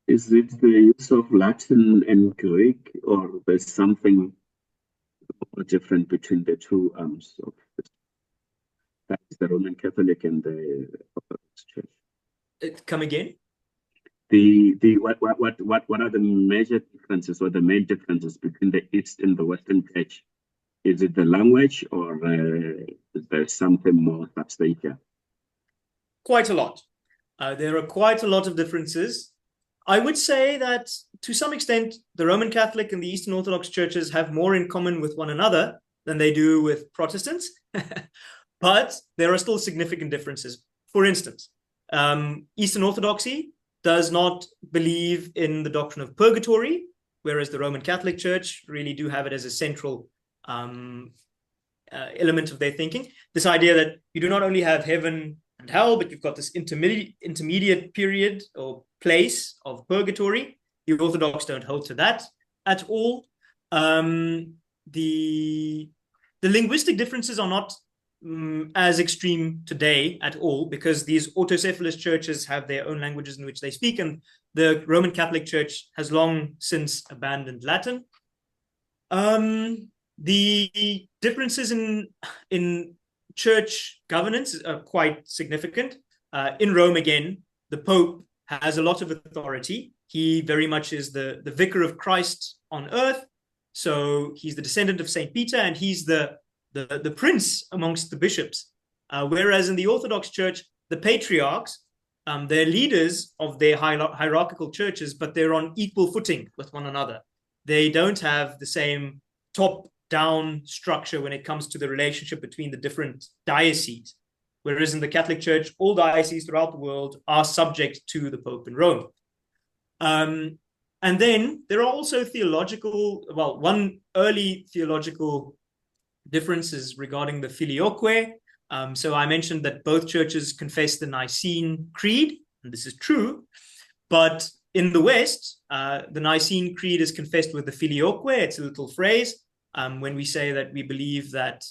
is it the use of Latin and Greek, or there's something different between the two arms of this? That is the Roman Catholic and the Orthodox Church. Come again? What are the major differences or the main differences between the East and the Western Church? Is it the language, or is there something more substantial? Quite a lot. There are quite a lot of differences. I would say that to some extent, the Roman Catholic and the Eastern Orthodox churches have more in common with one another than they do with Protestants. But there are still significant differences. For instance, Eastern Orthodoxy does not believe in the doctrine of purgatory, whereas the Roman Catholic Church really do have it as a central element of their thinking. This idea that you do not only have heaven and hell, but you've got this intermediate period or place of purgatory. The Orthodox don't hold to that at all. The linguistic differences are not as extreme today at all, because these autocephalous churches have their own languages in which they speak, and the Roman Catholic Church has long since abandoned Latin. The differences in church governance are quite significant. In Rome, again, the Pope has a lot of authority. He very much is the vicar of Christ on earth. So he's the descendant of St. Peter, and he's the prince amongst the bishops. Whereas in the Orthodox Church, the patriarchs, they're leaders of their hierarchical churches, but they're on equal footing with one another. They don't have the same top-down structure when it comes to the relationship between the different dioceses. Whereas in the Catholic Church, all dioceses throughout the world are subject to the Pope in Rome. And then there are also one early theological difference is regarding the filioque. So I mentioned that both churches confess the Nicene Creed, and this is true. But in the West, the Nicene Creed is confessed with the filioque. It's a little phrase when we say that we believe that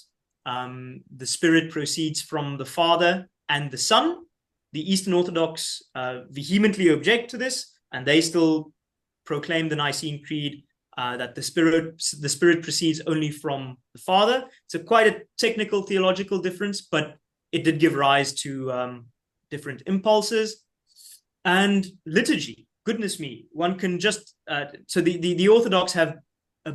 the Spirit proceeds from the Father and the Son. The Eastern Orthodox vehemently object to this, and they still proclaim the Nicene Creed that the Spirit proceeds only from the Father. It's quite a technical theological difference, but it did give rise to different impulses. And liturgy, goodness me, one can just so the Orthodox have a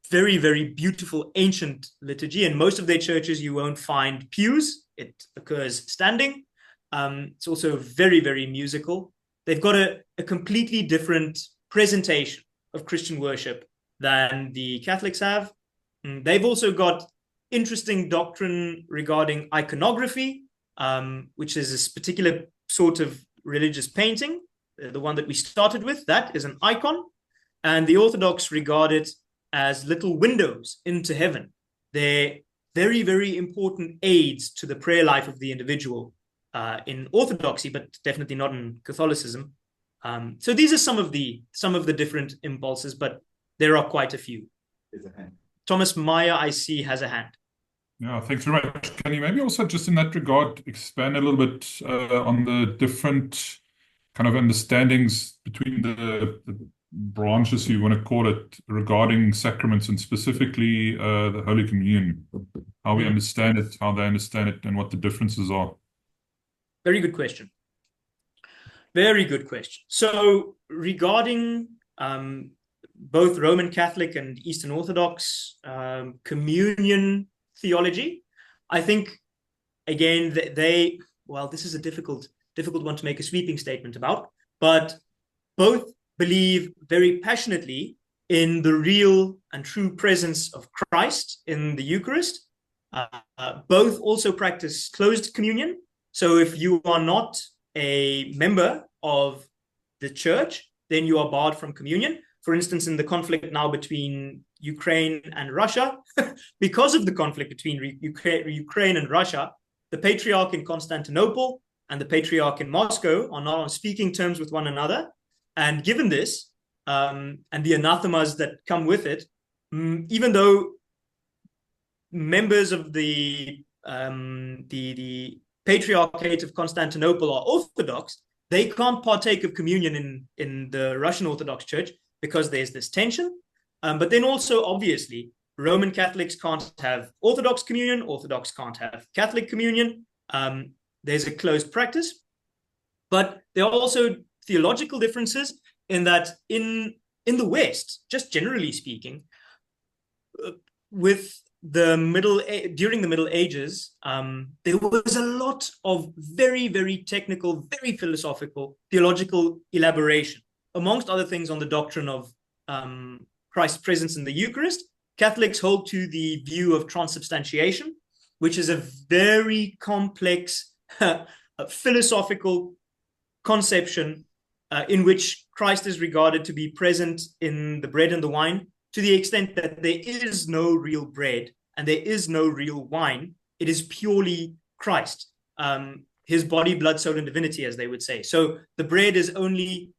very, very beautiful ancient liturgy. In most of their churches, you won't find pews. It occurs standing. It's also very, very musical. They've got a completely different presentation of Christian worship than the Catholics have. They've also got interesting doctrine regarding iconography, which is this particular sort of religious painting, the one that we started with. That is an icon, and the Orthodox regard it as little windows into heaven. They're very, very important aids to the prayer life of the individual in Orthodoxy, but definitely not in Catholicism. So these are some of the different impulses, but there are quite a few. There's a hand. Thomas Meyer, I see, has a hand. Yeah, thanks very much. Can you maybe also just in that regard expand a little bit on the different kind of understandings between the branches, you want to call it, regarding sacraments and specifically the Holy Communion, how we understand it, how they understand it, and what the differences are? Very good question. Very good question. So regarding both Roman Catholic and Eastern Orthodox communion theology, I think, again, well, this is a difficult one to make a sweeping statement about, but both believe very passionately in the real and true presence of Christ in the Eucharist. Both also practice closed communion. So if you are not a member of the church, then you are barred from communion. For instance, in the conflict now between Ukraine and Russia, because of the conflict between Ukraine and Russia, the Patriarch in Constantinople and the Patriarch in Moscow are not on speaking terms with one another. And given this, and the anathemas that come with it, even though members of the Patriarchate of Constantinople are Orthodox, they can't partake of communion in the Russian Orthodox Church because there's this tension. But then also, obviously, Roman Catholics can't have Orthodox communion, Orthodox can't have Catholic communion. There's a closed practice. But there are also theological differences in that in the West, just generally speaking, during the Middle Ages, there was a lot of very, very technical, very philosophical, theological elaboration, amongst other things on the doctrine of Christ's presence in the Eucharist. Catholics hold to the view of transubstantiation, which is a very complex philosophical conception in which Christ is regarded to be present in the bread and the wine, to the extent that there is no real bread and there is no real wine. It is purely Christ, his body, blood, soul, and divinity, as they would say. So the bread is only,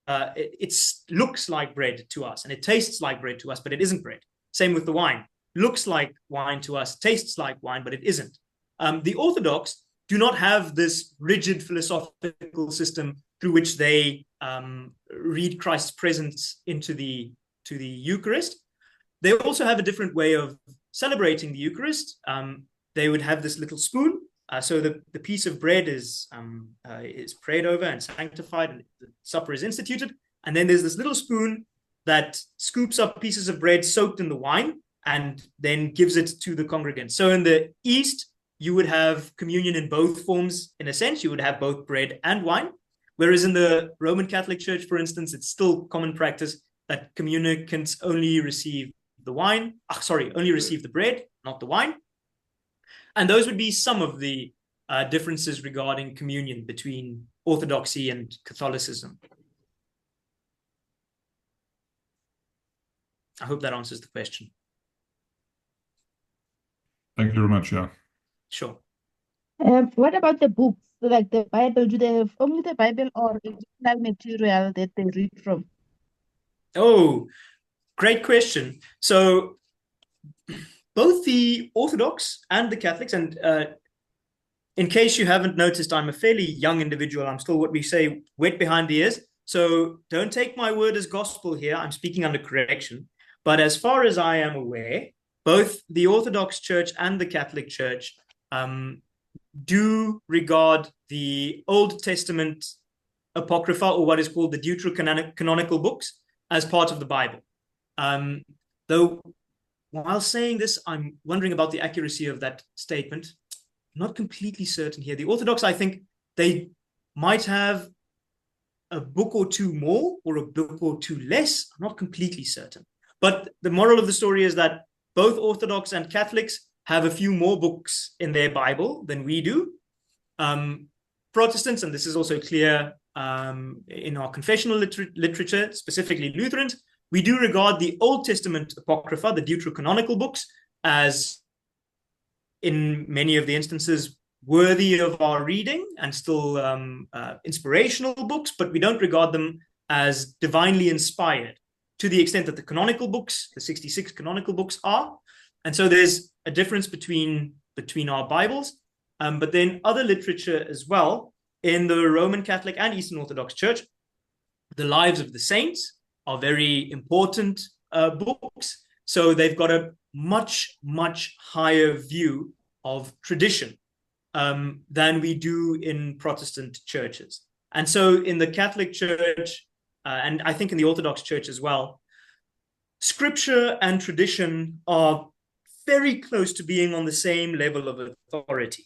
it looks like bread to us and it tastes like bread to us, but it isn't bread. Same with the wine. Looks like wine to us, tastes like wine, but it isn't. The Orthodox do not have this rigid philosophical system through which they read Christ's presence into the Eucharist. They also have a different way of celebrating the Eucharist. They would have this little spoon. So the piece of bread is prayed over and sanctified, and the supper is instituted. And then there's this little spoon that scoops up pieces of bread soaked in the wine and then gives it to the congregants. So in the East, you would have communion in both forms. In a sense, you would have both bread and wine. Whereas in the Roman Catholic Church, for instance, it's still common practice that communicants only receive only receive the bread, not the wine. And those would be some of the differences regarding communion between Orthodoxy and Catholicism. I hope that answers the question. Thank you very much. Yeah. Sure. What about the books, like the Bible? Do they have only the Bible or additional material that they read from? Oh, great question. So both the Orthodox and the Catholics, and in case you haven't noticed, I'm a fairly young individual. I'm still what we say wet behind the ears. So don't take my word as gospel here. I'm speaking under correction. But as far as I am aware, both the Orthodox Church and the Catholic Church do regard the Old Testament Apocrypha, or what is called the Deuterocanonical books, as part of the Bible. Though, while saying this, I'm wondering about the accuracy of that statement. I'm not completely certain here. The Orthodox, I think they might have a book or two more or a book or two less. I'm not completely certain. But the moral of the story is that both Orthodox and Catholics have a few more books in their Bible than we do. Protestants, and this is also clear in our confessional literature, specifically Lutherans, we do regard the Old Testament Apocrypha, the Deuterocanonical books, as, in many of the instances, worthy of our reading and still inspirational books, but we don't regard them as divinely inspired to the extent that the canonical books, the 66 canonical books are. And so there's a difference between our Bibles, but then other literature as well. In the Roman Catholic and Eastern Orthodox Church, the lives of the saints are very important books. So they've got a much, much higher view of tradition than we do in Protestant churches. And so in the Catholic Church, and I think in the Orthodox Church as well, scripture and tradition are very close to being on the same level of authority,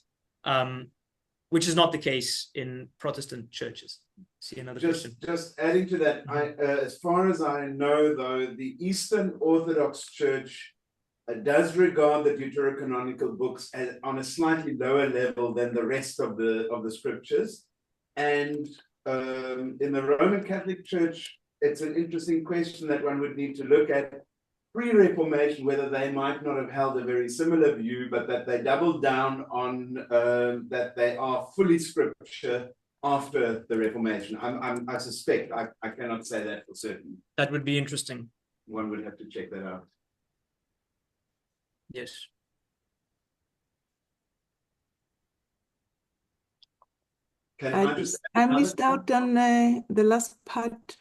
which is not the case in Protestant churches. See another question. Just adding to that, as far as I know, though, the Eastern Orthodox Church does regard the deuterocanonical books as on a slightly lower level than the rest of the scriptures, and in the Roman Catholic Church, it's an interesting question that one would need to look at pre-Reformation, whether they might not have held a very similar view, but that they doubled down on that they are fully scripture after the Reformation. I suspect, I cannot say that for certain. That would be interesting. One would have to check that out. Yes. Can I just I add missed another out on the last part.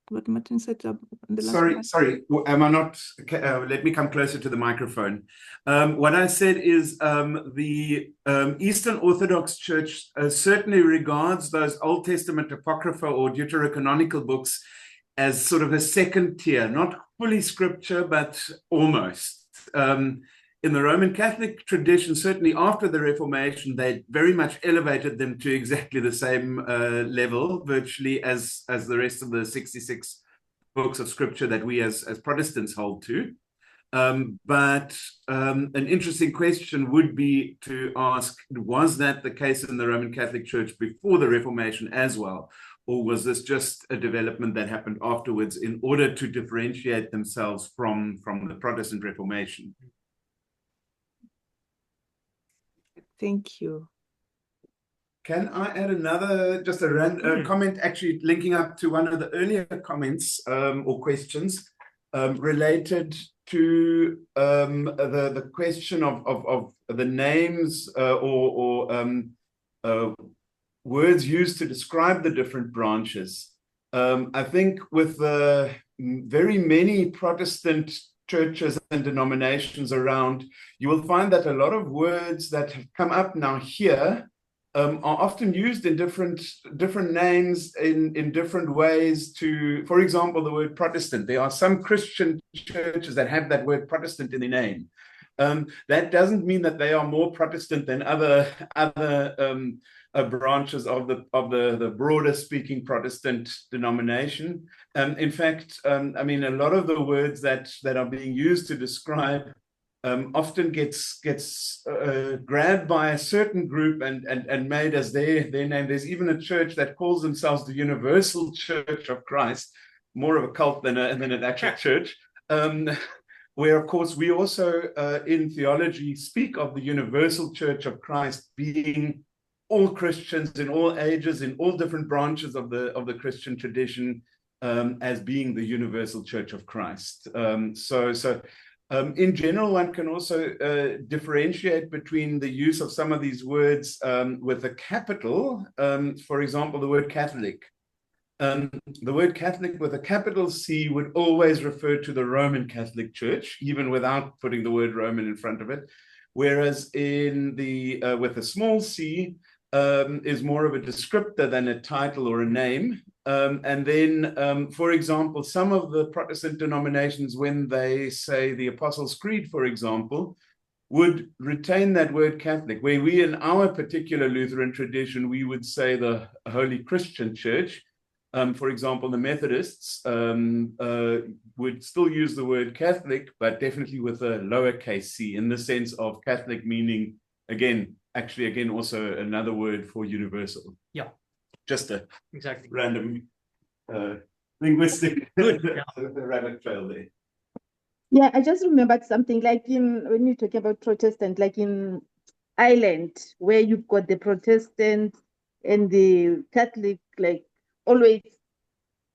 What Martin said on the last part. Sorry, am I not? Let me come closer to the microphone. What I said is the Eastern Orthodox Church certainly regards those Old Testament Apocrypha or Deuterocanonical books as sort of a second tier, not fully scripture, but almost. In the Roman Catholic tradition, certainly after the Reformation, they very much elevated them to exactly the same level, virtually as the rest of the 66 books of scripture that we as Protestants hold to. But an interesting question would be to ask, was that the case in the Roman Catholic Church before the Reformation as well? Or was this just a development that happened afterwards in order to differentiate themselves from the Protestant Reformation? Thank you. Can I add another, just a comment, actually linking up to one of the earlier comments or questions related to the question of the names or words used to describe the different branches. I think with the very many Protestant churches and denominations around, you will find that a lot of words that have come up now here are often used in different names in different ways to, for example, the word Protestant. There are some Christian churches that have that word Protestant in their name. That doesn't mean that they are more Protestant than other branches of the broader speaking Protestant denomination. In fact, I mean, a lot of the words that are being used to describe often gets grabbed by a certain group and made as their name. There's even a church that calls themselves the Universal Church of Christ, more of a cult than an actual church. Where, of course, we also in theology speak of the Universal Church of Christ being all Christians in all ages, in all different branches of the Christian tradition, as being the Universal Church of Christ. In general, one can also differentiate between the use of some of these words with a capital. For example, the word Catholic. The word Catholic with a capital C would always refer to the Roman Catholic Church, even without putting the word Roman in front of it. Whereas in the with a small c is more of a descriptor than a title or a name. And then, for example, some of the Protestant denominations, when they say the Apostles' Creed, for example, would retain that word Catholic, where we in our particular Lutheran tradition, we would say the Holy Christian Church. For example, the Methodists would still use the word Catholic, but definitely with a lowercase c, in the sense of Catholic meaning, again, also another word for universal. Yeah. Just a exactly random linguistic rabbit trail there. Yeah, I just remembered something like when you're talking about Protestant, like in Ireland, where you've got the Protestant and the Catholic, like always,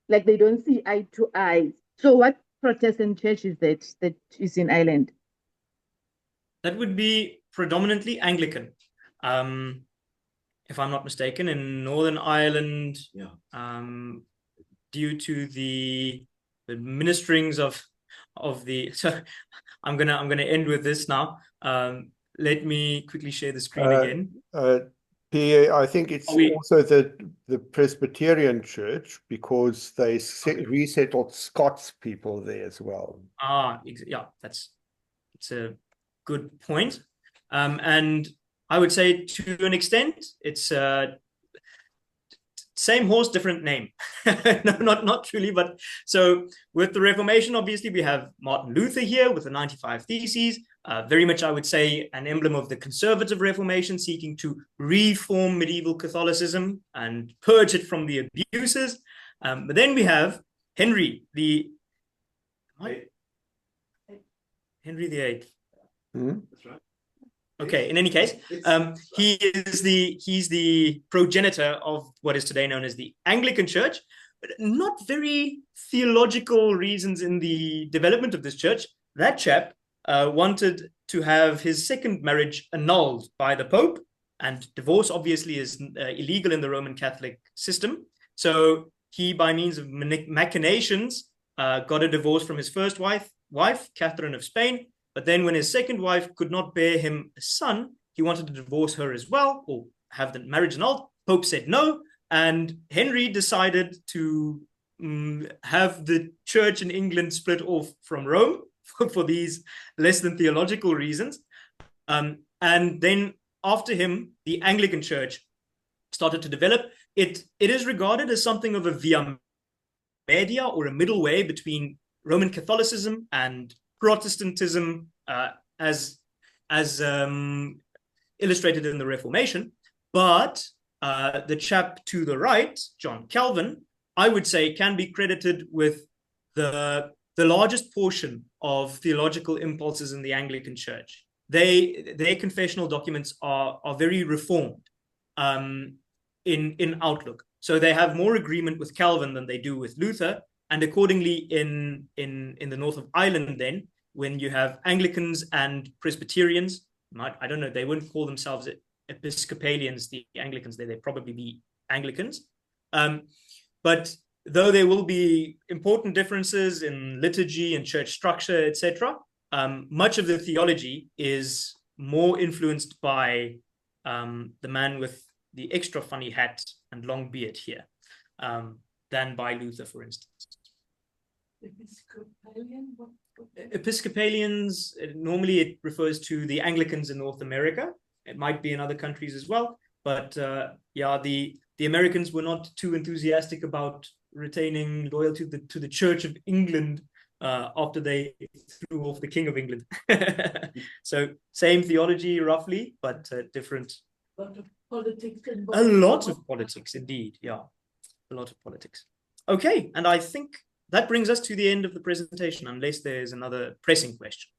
like they don't see eye to eye. So what Protestant church is that is in Ireland? That would be predominantly Anglican. If I'm not mistaken, in Northern Ireland, due to the ministerings of the. So I'm gonna end with this now. Let me quickly share the screen again. PA, I think it's also the Presbyterian Church, because they resettled Scots people there as well. Yeah, it's a good point. And I would say to an extent, it's same horse, different name. No, not truly, but so with the Reformation, obviously we have Martin Luther here with the 95 Theses, very much, I would say, an emblem of the conservative Reformation, seeking to reform medieval Catholicism and purge it from the abuses. But then we have Henry the Eighth. That's right. Okay, in any case, he's the progenitor of what is today known as the Anglican Church, but not very theological reasons in the development of this church. That chap wanted to have his second marriage annulled by the Pope, and divorce obviously is illegal in the Roman Catholic system. So he, by means of machinations, got a divorce from his first wife, Catherine of Spain. But then when his second wife could not bear him a son, he wanted to divorce her as well, or have the marriage annulled. Pope said no, and Henry decided to have the church in England split off from Rome for these less than theological reasons. And then after him, the Anglican Church started to develop. It is regarded as something of a via media, or a middle way between Roman Catholicism and Protestantism, as illustrated in the Reformation. But the chap to the right, John Calvin, I would say can be credited with the largest portion of theological impulses in the Anglican Church. Their confessional documents are very reformed in outlook. So they have more agreement with Calvin than they do with Luther. And accordingly, in the north of Ireland, then, when you have Anglicans and Presbyterians, I don't know, they wouldn't call themselves Episcopalians, the Anglicans, they'd probably be Anglicans. But though there will be important differences in liturgy and church structure, etc., much of the theology is more influenced by the man with the extra funny hat and long beard here than by Luther, for instance. Episcopalians, normally it refers to the Anglicans in North America. It might be in other countries as well, but yeah, the Americans were not too enthusiastic about retaining loyalty to the Church of England after they threw off the King of England. So same theology roughly, but different. A lot of politics involved. A lot of politics, indeed. Yeah, a lot of politics. Okay, and I think that brings us to the end of the presentation, unless there's another pressing question.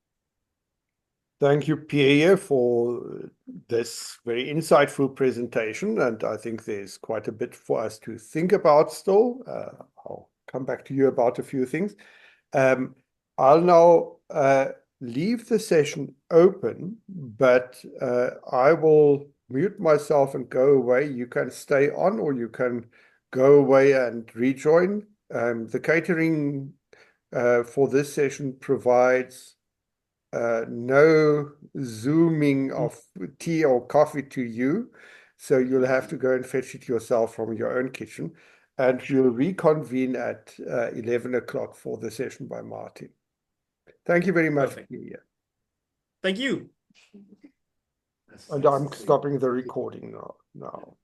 Thank you, Pierre, for this very insightful presentation. And I think there's quite a bit for us to think about still. I'll come back to you about a few things. I'll now leave the session open, but I will mute myself and go away. You can stay on, or you can go away and rejoin. The catering for this session provides no zooming of tea or coffee to you, so you'll have to go and fetch it yourself from your own kitchen, and we'll reconvene at 11 o'clock for the session by Martin. Thank you very much. Thank you. And I'm stopping the recording now.